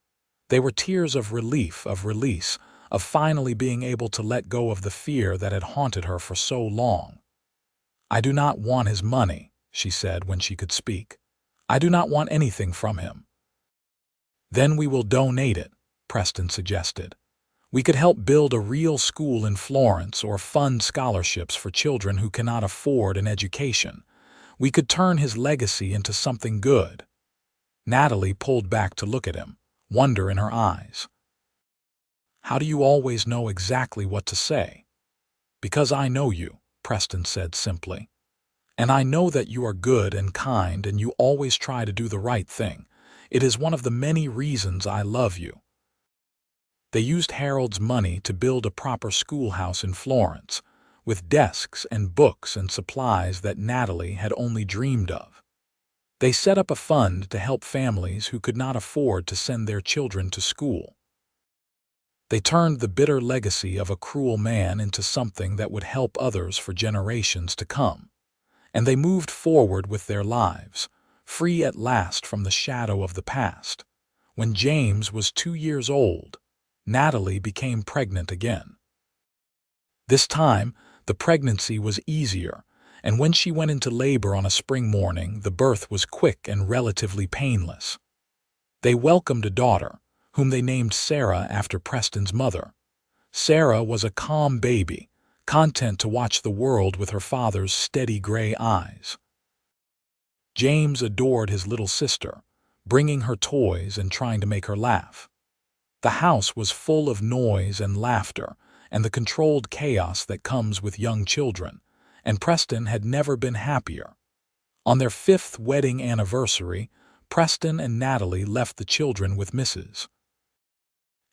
They were tears of relief, of release, of finally being able to let go of the fear that had haunted her for so long. "I do not want his money," she said when she could speak. "I do not want anything from him." "Then we will donate it," Preston suggested. "We could help build a real school in Florence or fund scholarships for children who cannot afford an education. We could turn his legacy into something good." Natalie pulled back to look at him, wonder in her eyes. "How do you always know exactly what to say?" "Because I know you," Preston said simply. "And I know that you are good and kind and you always try to do the right thing. It is one of the many reasons I love you." They used Harold's money to build a proper schoolhouse in Florence, with desks and books and supplies that Natalie had only dreamed of. They set up a fund to help families who could not afford to send their children to school. They turned the bitter legacy of a cruel man into something that would help others for generations to come. And they moved forward with their lives, free at last from the shadow of the past. When James was 2 years old, Natalie became pregnant again. This time, the pregnancy was easier, and when she went into labor on a spring morning, the birth was quick and relatively painless. They welcomed a daughter, whom they named Sarah after Preston's mother. Sarah was a calm baby, content to watch the world with her father's steady gray eyes. James adored his little sister, bringing her toys and trying to make her laugh. The house was full of noise and laughter and the controlled chaos that comes with young children, and Preston had never been happier. On their 5th wedding anniversary, Preston and Natalie left the children with Mrs.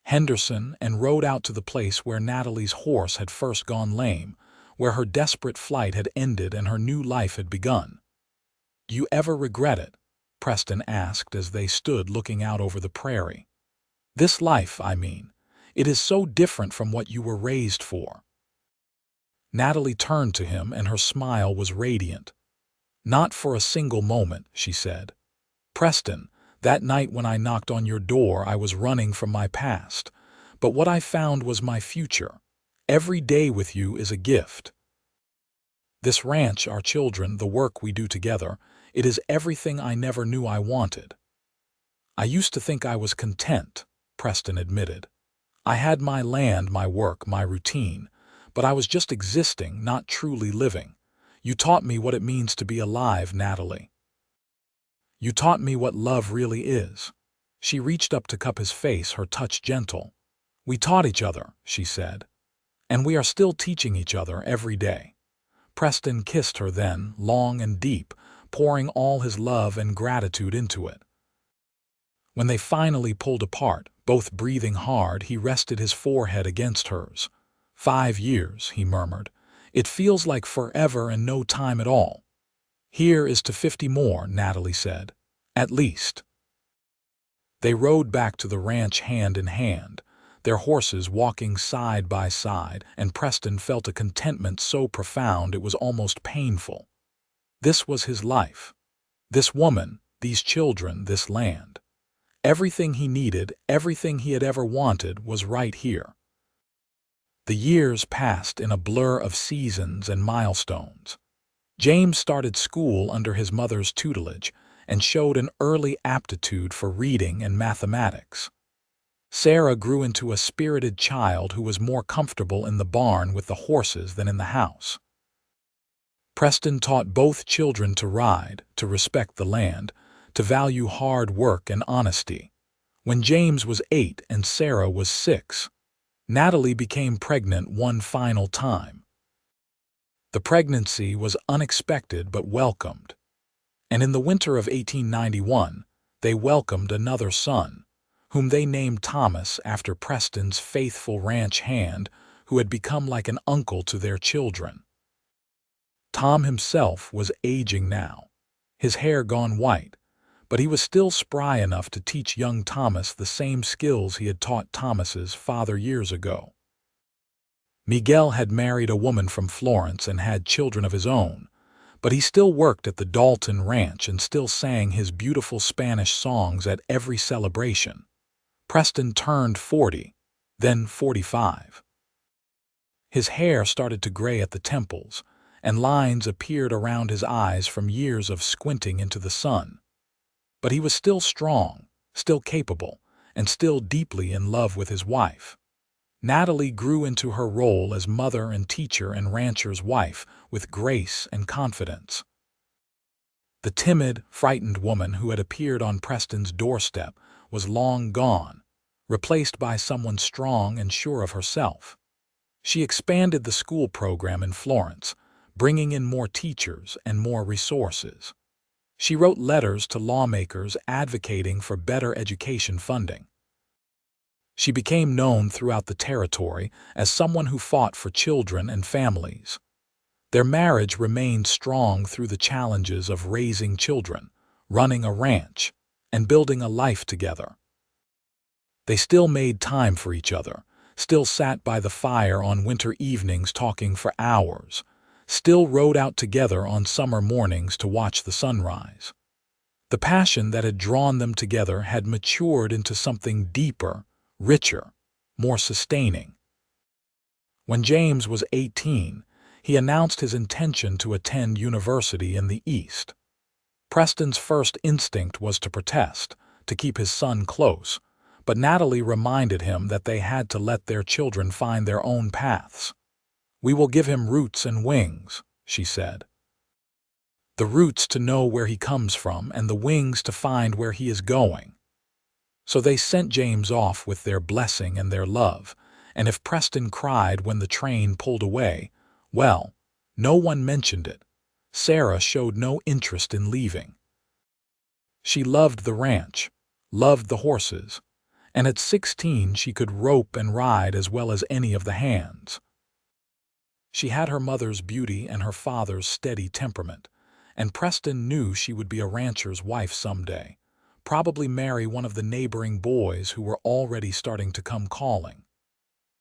Henderson and rode out to the place where Natalie's horse had first gone lame, where her desperate flight had ended and her new life had begun. "Do you ever regret it?" Preston asked as they stood looking out over the prairie. "This life, I mean. It is so different from what you were raised for." Natalie turned to him and her smile was radiant. "Not for a single moment," she said. "Preston, that night when I knocked on your door, I was running from my past. But what I found was my future. Every day with you is a gift. This ranch, our children, the work we do together, it is everything I never knew I wanted." "I used to think I was content," Preston admitted. "I had my land, my work, my routine, but I was just existing, not truly living. You taught me what it means to be alive, Natalie. You taught me what love really is." She reached up to cup his face, her touch gentle. "We taught each other," she said. "And we are still teaching each other every day." Preston kissed her then, long and deep, pouring all his love and gratitude into it. When they finally pulled apart, both breathing hard, he rested his forehead against hers. "5 years," he murmured. "It feels like forever and no time at all." "Here is to 50 more," Natalie said. "At least." They rode back to the ranch hand in hand, their horses walking side by side, and Preston felt a contentment so profound it was almost painful. This was his life. This woman, these children, this land. Everything he needed, everything he had ever wanted, was right here. The years passed in a blur of seasons and milestones. James started school under his mother's tutelage and showed an early aptitude for reading and mathematics. Sarah grew into a spirited child who was more comfortable in the barn with the horses than in the house. Preston taught both children to ride, to respect the land, to value hard work and honesty. When James was 8 and Sarah was 6, Natalie became pregnant one final time. The pregnancy was unexpected but welcomed, and in the winter of 1891, they welcomed another son, whom they named Thomas after Preston's faithful ranch hand who had become like an uncle to their children. Tom himself was aging now, his hair gone white, but he was still spry enough to teach young Thomas the same skills he had taught Thomas's father years ago. Miguel had married a woman from Florence and had children of his own, but he still worked at the Dalton ranch and still sang his beautiful Spanish songs at every celebration. Preston turned 40, then 45. His hair started to gray at the temples, and lines appeared around his eyes from years of squinting into the sun. But he was still strong, still capable, and still deeply in love with his wife. Natalie grew into her role as mother and teacher and rancher's wife with grace and confidence. The timid, frightened woman who had appeared on Preston's doorstep was long gone, replaced by someone strong and sure of herself. She expanded the school program in Florence, bringing in more teachers and more resources. She wrote letters to lawmakers advocating for better education funding. She became known throughout the territory as someone who fought for children and families. Their marriage remained strong through the challenges of raising children, running a ranch, and building a life together. They still made time for each other, still sat by the fire on winter evenings talking for hours, still rode out together on summer mornings to watch the sunrise. The passion that had drawn them together had matured into something deeper, richer, more sustaining. When James was 18, he announced his intention to attend university in the East. Preston's first instinct was to protest, to keep his son close, but Natalie reminded him that they had to let their children find their own paths. "We will give him roots and wings," she said. "The roots to know where he comes from and the wings to find where he is going." So they sent James off with their blessing and their love, and if Preston cried when the train pulled away, well, no one mentioned it. Sarah showed no interest in leaving. She loved the ranch, loved the horses, and at 16 she could rope and ride as well as any of the hands. She had her mother's beauty and her father's steady temperament, and Preston knew she would be a rancher's wife someday, probably marry one of the neighboring boys who were already starting to come calling.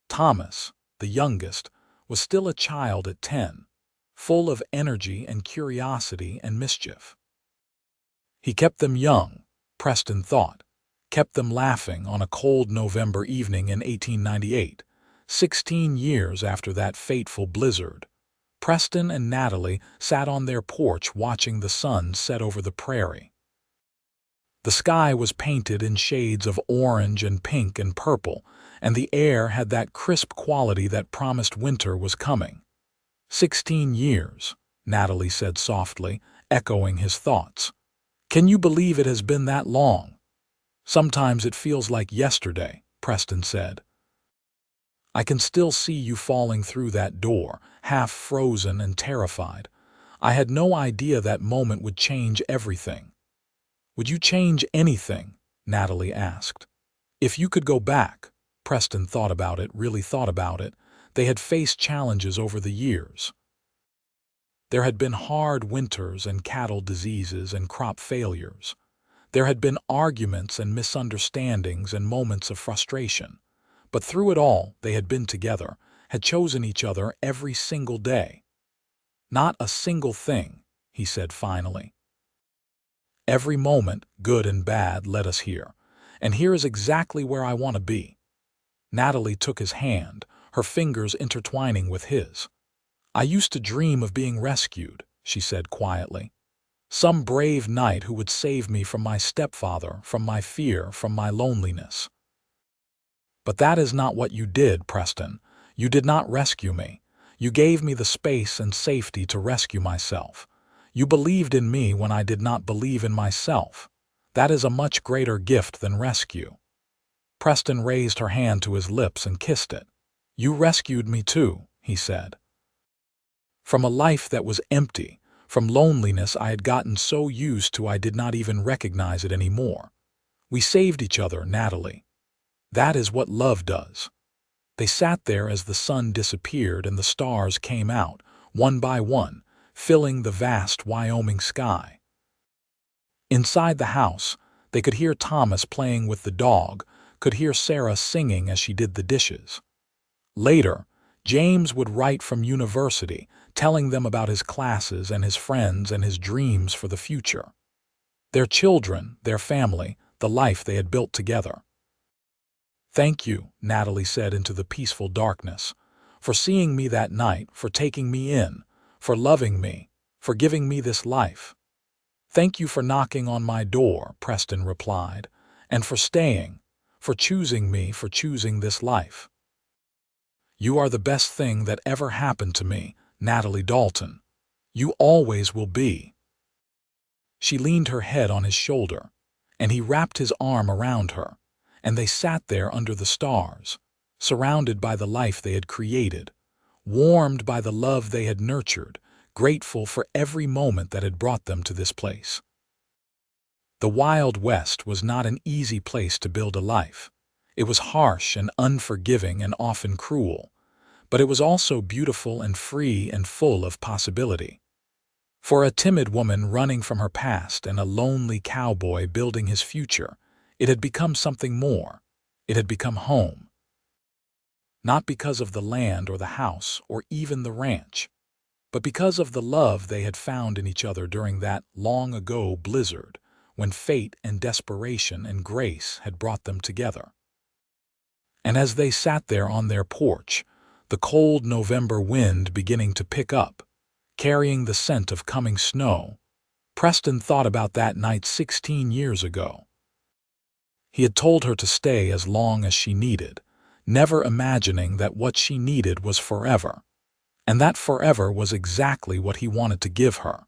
Thomas, the youngest, was still a child at 10, full of energy and curiosity and mischief. He kept them young, Preston thought, kept them laughing on a cold November evening in 1898, 16 years after that fateful blizzard. Preston and Natalie sat on their porch watching the sun set over the prairie. The sky was painted in shades of orange and pink and purple, and the air had that crisp quality that promised winter was coming. 16 years, Natalie said softly, echoing his thoughts. "Can you believe it has been that long?" "Sometimes it feels like yesterday," Preston said. "I can still see you falling through that door, half frozen and terrified. I had no idea that moment would change everything." "Would you change anything?" Natalie asked. "If you could go back." Preston thought about it, really thought about it. They had faced challenges over the years. There had been hard winters and cattle diseases and crop failures. There had been arguments and misunderstandings and moments of frustration. But through it all, they had been together, had chosen each other every single day. "Not a single thing," he said finally. "Every moment, good and bad, led us here. And here is exactly where I want to be." Natalie took his hand, her fingers intertwining with his. "I used to dream of being rescued," she said quietly. "Some brave knight who would save me from my stepfather, from my fear, from my loneliness." "But that is not what you did, Preston. You did not rescue me. You gave me the space and safety to rescue myself. You believed in me when I did not believe in myself. That is a much greater gift than rescue." Preston raised her hand to his lips and kissed it. "You rescued me too," he said. "From a life that was empty, from loneliness I had gotten so used to I did not even recognize it anymore. We saved each other, Natalie. That is what love does." They sat there as the sun disappeared and the stars came out, one by one, filling the vast Wyoming sky. Inside the house, they could hear Thomas playing with the dog, could hear Sarah singing as she did the dishes. Later, James would write from university, telling them about his classes and his friends and his dreams for the future. Their children, their family, the life they had built together. "Thank you," Natalie said into the peaceful darkness, "for seeing me that night, for taking me in, for loving me, for giving me this life." "Thank you for knocking on my door," Preston replied, "and for staying, for choosing me, for choosing this life." "You are the best thing that ever happened to me, Natalie Dalton. You always will be." She leaned her head on his shoulder, and he wrapped his arm around her, and they sat there under the stars, surrounded by the life they had created, warmed by the love they had nurtured, grateful for every moment that had brought them to this place. The Wild West was not an easy place to build a life. It was harsh and unforgiving and often cruel, but it was also beautiful and free and full of possibility. For a timid woman running from her past and a lonely cowboy building his future, it had become something more. It had become home. Not because of the land or the house or even the ranch, but because of the love they had found in each other during that long-ago blizzard when fate and desperation and grace had brought them together. And as they sat there on their porch, the cold November wind beginning to pick up, carrying the scent of coming snow. Preston thought about that night 16 years ago. He had told her to stay as long as she needed, never imagining that what she needed was forever, and that forever was exactly what he wanted to give her.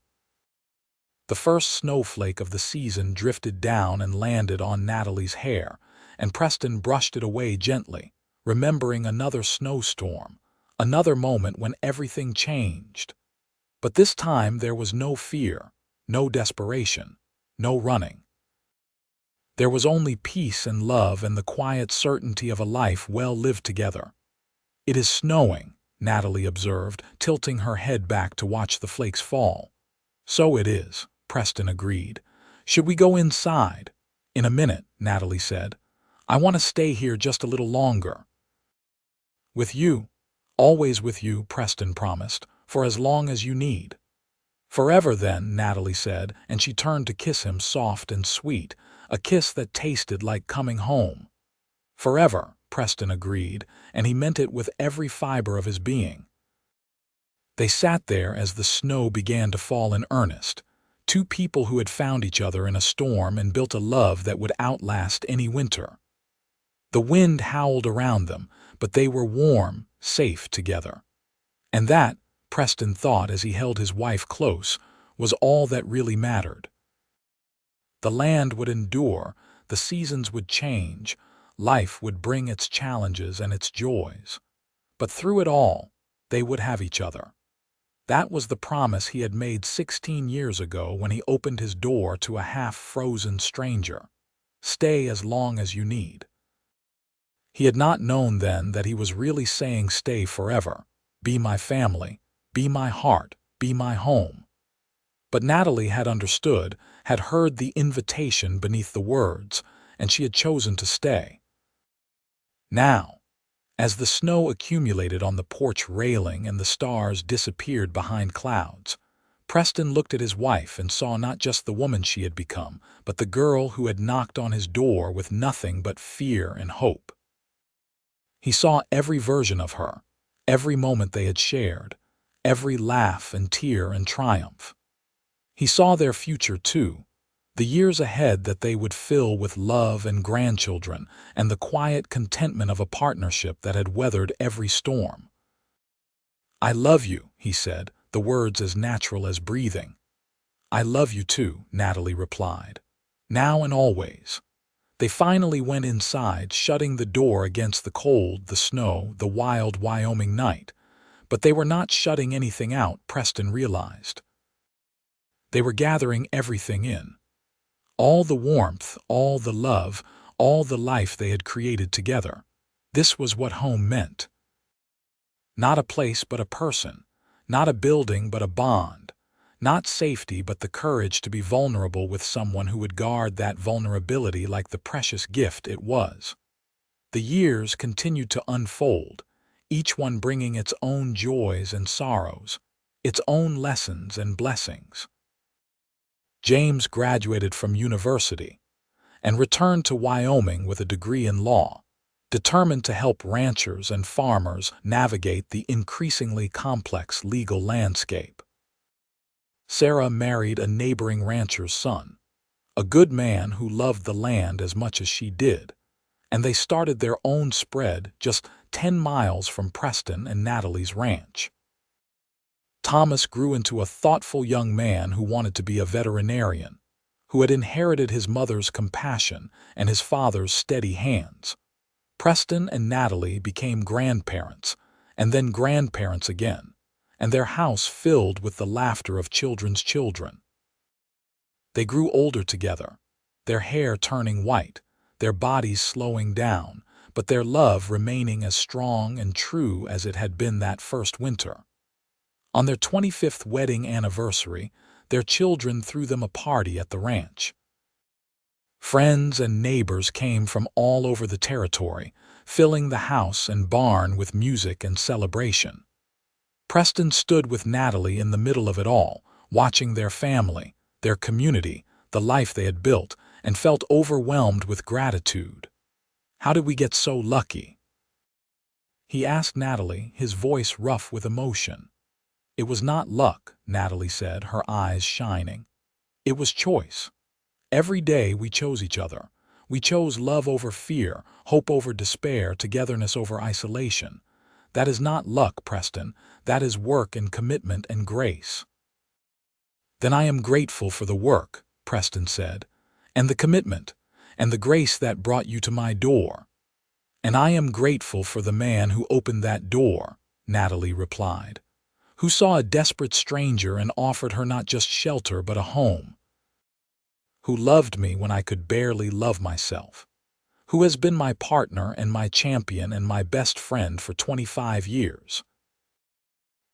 The first snowflake of the season drifted down and landed on Natalie's hair, and Preston brushed it away gently, remembering another snowstorm, another moment when everything changed. But this time there was no fear, no desperation, no running. There was only peace and love and the quiet certainty of a life well lived together. "It is snowing," Natalie observed, tilting her head back to watch the flakes fall. "So it is," Preston agreed. "Should we go inside?" "In a minute," Natalie said. "I want to stay here just a little longer." "With you, always with you," Preston promised, "for as long as you need." "Forever then," Natalie said, and she turned to kiss him soft and sweet, a kiss that tasted like coming home. "Forever," Preston agreed, and he meant it with every fiber of his being. They sat there as the snow began to fall in earnest, two people who had found each other in a storm and built a love that would outlast any winter. The wind howled around them, but they were warm, safe together. And that, Preston thought as he held his wife close, was all that really mattered. The land would endure, the seasons would change, life would bring its challenges and its joys. But through it all, they would have each other. That was the promise he had made 16 years ago when he opened his door to a half-frozen stranger. Stay as long as you need. He had not known then that he was really saying stay forever. Be my family, be my heart, be my home. But Natalie had understood, had heard the invitation beneath the words, and she had chosen to stay. Now, as the snow accumulated on the porch railing and the stars disappeared behind clouds, Preston looked at his wife and saw not just the woman she had become, but the girl who had knocked on his door with nothing but fear and hope. He saw every version of her, every moment they had shared, every laugh and tear and triumph. He saw their future too, the years ahead that they would fill with love and grandchildren and the quiet contentment of a partnership that had weathered every storm. "I love you," he said, the words as natural as breathing. "I love you too," Natalie replied. "Now and always." They finally went inside, shutting the door against the cold, the snow, the wild Wyoming night. But they were not shutting anything out, Preston realized. They were gathering everything in. All the warmth, all the love, all the life they had created together. This was what home meant. Not a place but a person, not a building but a bond, not safety but the courage to be vulnerable with someone who would guard that vulnerability like the precious gift it was. The years continued to unfold, each one bringing its own joys and sorrows, its own lessons and blessings. James graduated from university and returned to Wyoming with a degree in law, determined to help ranchers and farmers navigate the increasingly complex legal landscape. Sarah married a neighboring rancher's son, a good man who loved the land as much as she did, and they started their own spread just 10 miles from Preston and Natalie's ranch. Thomas grew into a thoughtful young man who wanted to be a veterinarian, who had inherited his mother's compassion and his father's steady hands. Preston and Natalie became grandparents, and then grandparents again, and their house filled with the laughter of children's children. They grew older together, their hair turning white, their bodies slowing down, but their love remaining as strong and true as it had been that first winter. On their 25th wedding anniversary, their children threw them a party at the ranch. Friends and neighbors came from all over the territory, filling the house and barn with music and celebration. Preston stood with Natalie in the middle of it all, watching their family, their community, the life they had built, and felt overwhelmed with gratitude. How did we get so lucky? he asked Natalie, his voice rough with emotion. It was not luck, Natalie said, her eyes shining. It was choice. Every day we chose each other. We chose love over fear, hope over despair, togetherness over isolation. That is not luck, Preston. That is work and commitment and grace. Then I am grateful for the work, Preston said, and the commitment, and the grace that brought you to my door. And I am grateful for the man who opened that door, Natalie replied, who saw a desperate stranger and offered her not just shelter but a home, who loved me when I could barely love myself, who has been my partner and my champion and my best friend for 25 years.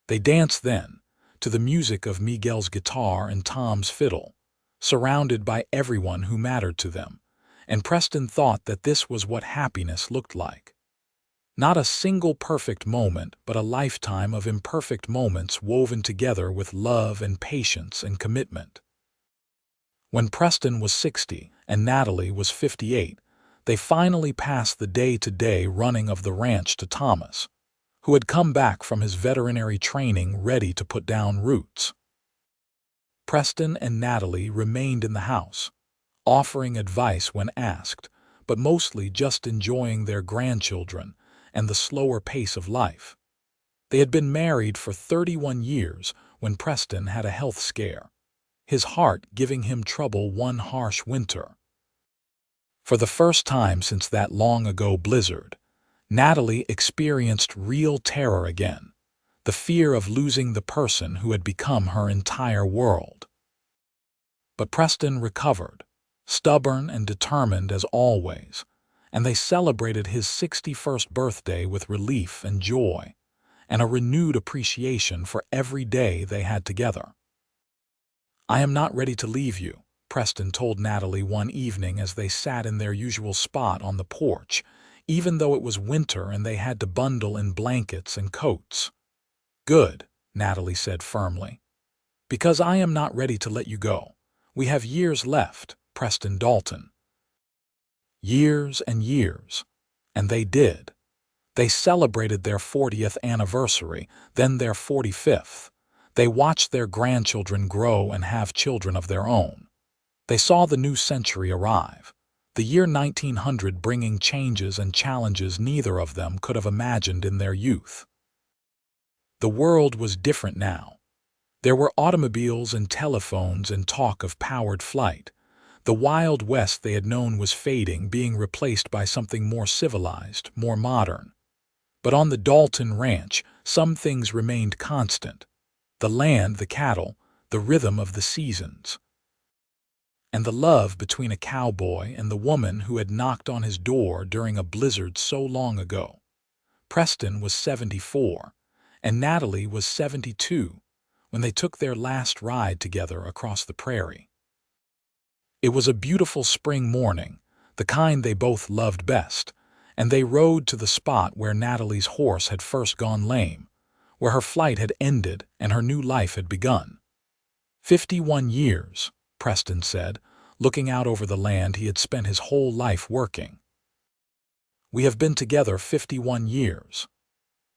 They danced then, to the music of Miguel's guitar and Tom's fiddle, surrounded by everyone who mattered to them, and Preston thought that this was what happiness looked like. Not a single perfect moment, but a lifetime of imperfect moments woven together with love and patience and commitment. When Preston was 60 and Natalie was 58, they finally passed the day-to-day running of the ranch to Thomas, who had come back from his veterinary training ready to put down roots. Preston and Natalie remained in the house, offering advice when asked, but mostly just enjoying their grandchildren and the slower pace of life. They had been married for 31 years when Preston had a health scare, his heart giving him trouble one harsh winter. For the first time since that long-ago blizzard, Natalie experienced real terror again, the fear of losing the person who had become her entire world. But Preston recovered, stubborn and determined as always, and they celebrated his 61st birthday with relief and joy, and a renewed appreciation for every day they had together. I am not ready to leave you, Preston told Natalie one evening as they sat in their usual spot on the porch, even though it was winter and they had to bundle in blankets and coats. Good, Natalie said firmly. Because I am not ready to let you go. We have years left, Preston Dalton. Years and years. And they did. They celebrated their 40th anniversary, then their 45th. They watched their grandchildren grow and have children of their own. They saw the new century arrive, the year 1900 bringing changes and challenges neither of them could have imagined in their youth. The world was different now. There were automobiles and telephones and talk of powered flight. The Wild West they had known was fading, being replaced by something more civilized, more modern. But on the Dalton ranch, some things remained constant. The land, the cattle, the rhythm of the seasons. And the love between a cowboy and the woman who had knocked on his door during a blizzard so long ago. Preston was 74, and Natalie was 72, when they took their last ride together across the prairie. It was a beautiful spring morning, the kind they both loved best, and they rode to the spot where Natalie's horse had first gone lame, where her flight had ended and her new life had begun. 51 years, Preston said, looking out over the land he had spent his whole life working. We have been together 51 years.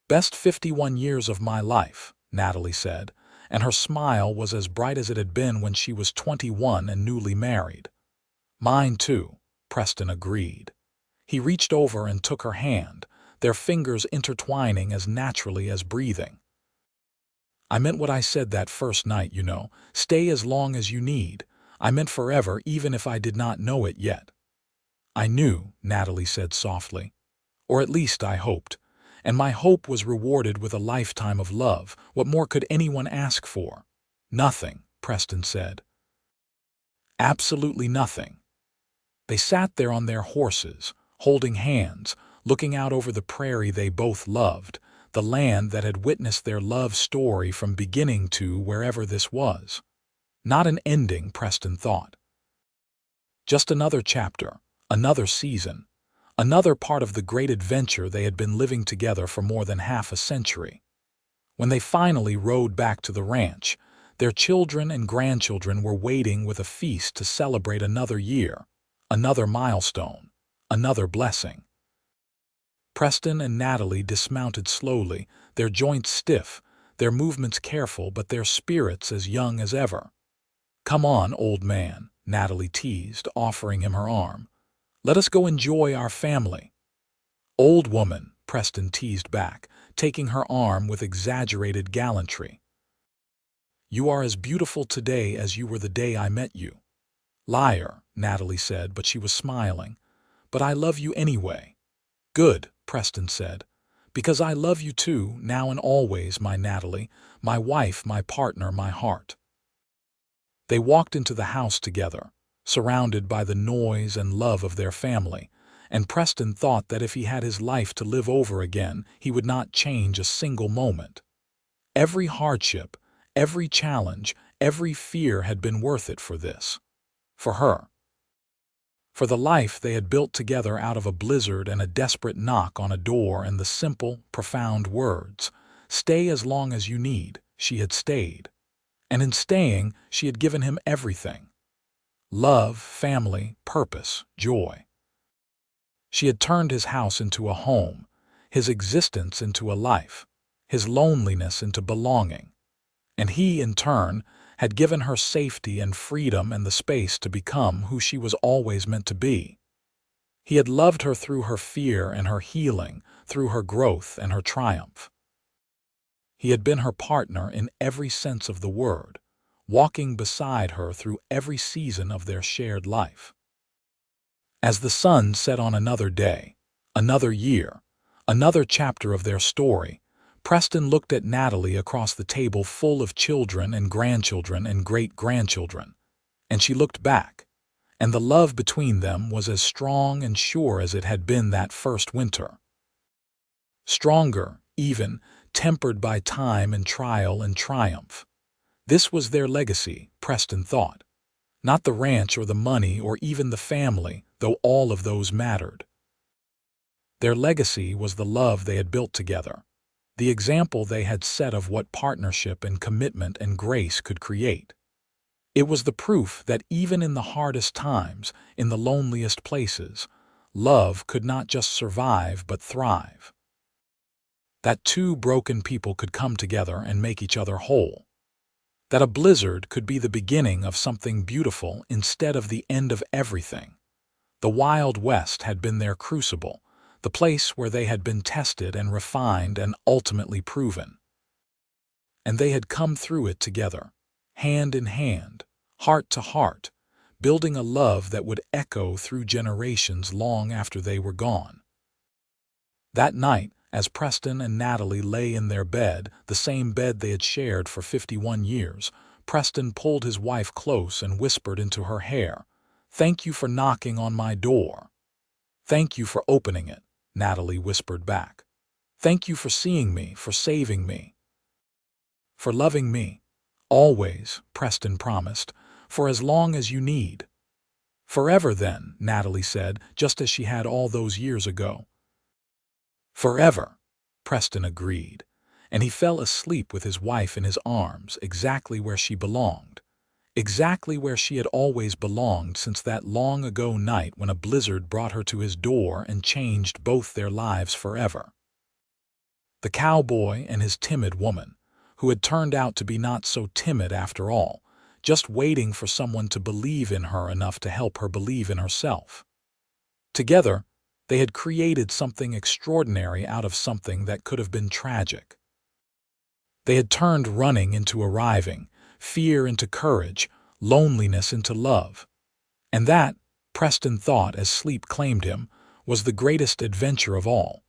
Best 51 years of my life, Natalie said, and her smile was as bright as it had been when she was 21 and newly married. Mine too, Preston agreed. He reached over and took her hand, their fingers intertwining as naturally as breathing. I meant what I said that first night, you know. Stay as long as you need. I meant forever, even if I did not know it yet. I knew, Natalie said softly. Or at least I hoped. And my hope was rewarded with a lifetime of love. What more could anyone ask for? Nothing, Preston said. Absolutely nothing. They sat there on their horses, holding hands, looking out over the prairie they both loved, the land that had witnessed their love story from beginning to wherever this was. Not an ending, Preston thought. Just another chapter, another season, another part of the great adventure they had been living together for more than half a century. When they finally rode back to the ranch, their children and grandchildren were waiting with a feast to celebrate another year, another milestone, another blessing. Preston and Natalie dismounted slowly, their joints stiff, their movements careful but their spirits as young as ever. "Come on, old man," Natalie teased, offering him her arm. "Let us go enjoy our family." "Old woman," Preston teased back, taking her arm with exaggerated gallantry. "You are as beautiful today as you were the day I met you." "Liar," Natalie said, but she was smiling. "But I love you anyway." "Good," Preston said. "Because I love you too, now and always, my Natalie, my wife, my partner, my heart." They walked into the house together, surrounded by the noise and love of their family, and Preston thought that if he had his life to live over again, he would not change a single moment. Every hardship, every challenge, every fear had been worth it for this. For her. For the life they had built together out of a blizzard and a desperate knock on a door and the simple, profound words, "Stay as long as you need," she had stayed. And in staying, she had given him everything. Love, family, purpose, joy. She had turned his house into a home, his existence into a life, his loneliness into belonging. And he, in turn, had given her safety and freedom and the space to become who she was always meant to be. He had loved her through her fear and her healing, through her growth and her triumph. He had been her partner in every sense of the word, walking beside her through every season of their shared life. As the sun set on another day, another year, another chapter of their story, Preston looked at Natalie across the table full of children and grandchildren and great-grandchildren, and she looked back, and the love between them was as strong and sure as it had been that first winter. Stronger, even, tempered by time and trial and triumph. This was their legacy, Preston thought. Not the ranch or the money or even the family, though all of those mattered. Their legacy was the love they had built together, the example they had set of what partnership and commitment and grace could create. It was the proof that even in the hardest times, in the loneliest places, love could not just survive but thrive. That two broken people could come together and make each other whole. That a blizzard could be the beginning of something beautiful instead of the end of everything. The Wild West had been their crucible, the place where they had been tested and refined and ultimately proven. And they had come through it together, hand in hand, heart to heart, building a love that would echo through generations long after they were gone. That night, as Preston and Natalie lay in their bed, the same bed they had shared for 51 years, Preston pulled his wife close and whispered into her hair, "Thank you for knocking on my door." "Thank you for opening it," Natalie whispered back. "Thank you for seeing me, for saving me. For loving me. Always," Preston promised, "for as long as you need." "Forever then," Natalie said, just as she had all those years ago. "Forever," Preston agreed, and he fell asleep with his wife in his arms, exactly where she belonged, exactly where she had always belonged since that long-ago night when a blizzard brought her to his door and changed both their lives forever. The cowboy and his timid woman, who had turned out to be not so timid after all, just waiting for someone to believe in her enough to help her believe in herself. Together, they had created something extraordinary out of something that could have been tragic. They had turned running into arriving, fear into courage, loneliness into love. And that, Preston thought as sleep claimed him, was the greatest adventure of all.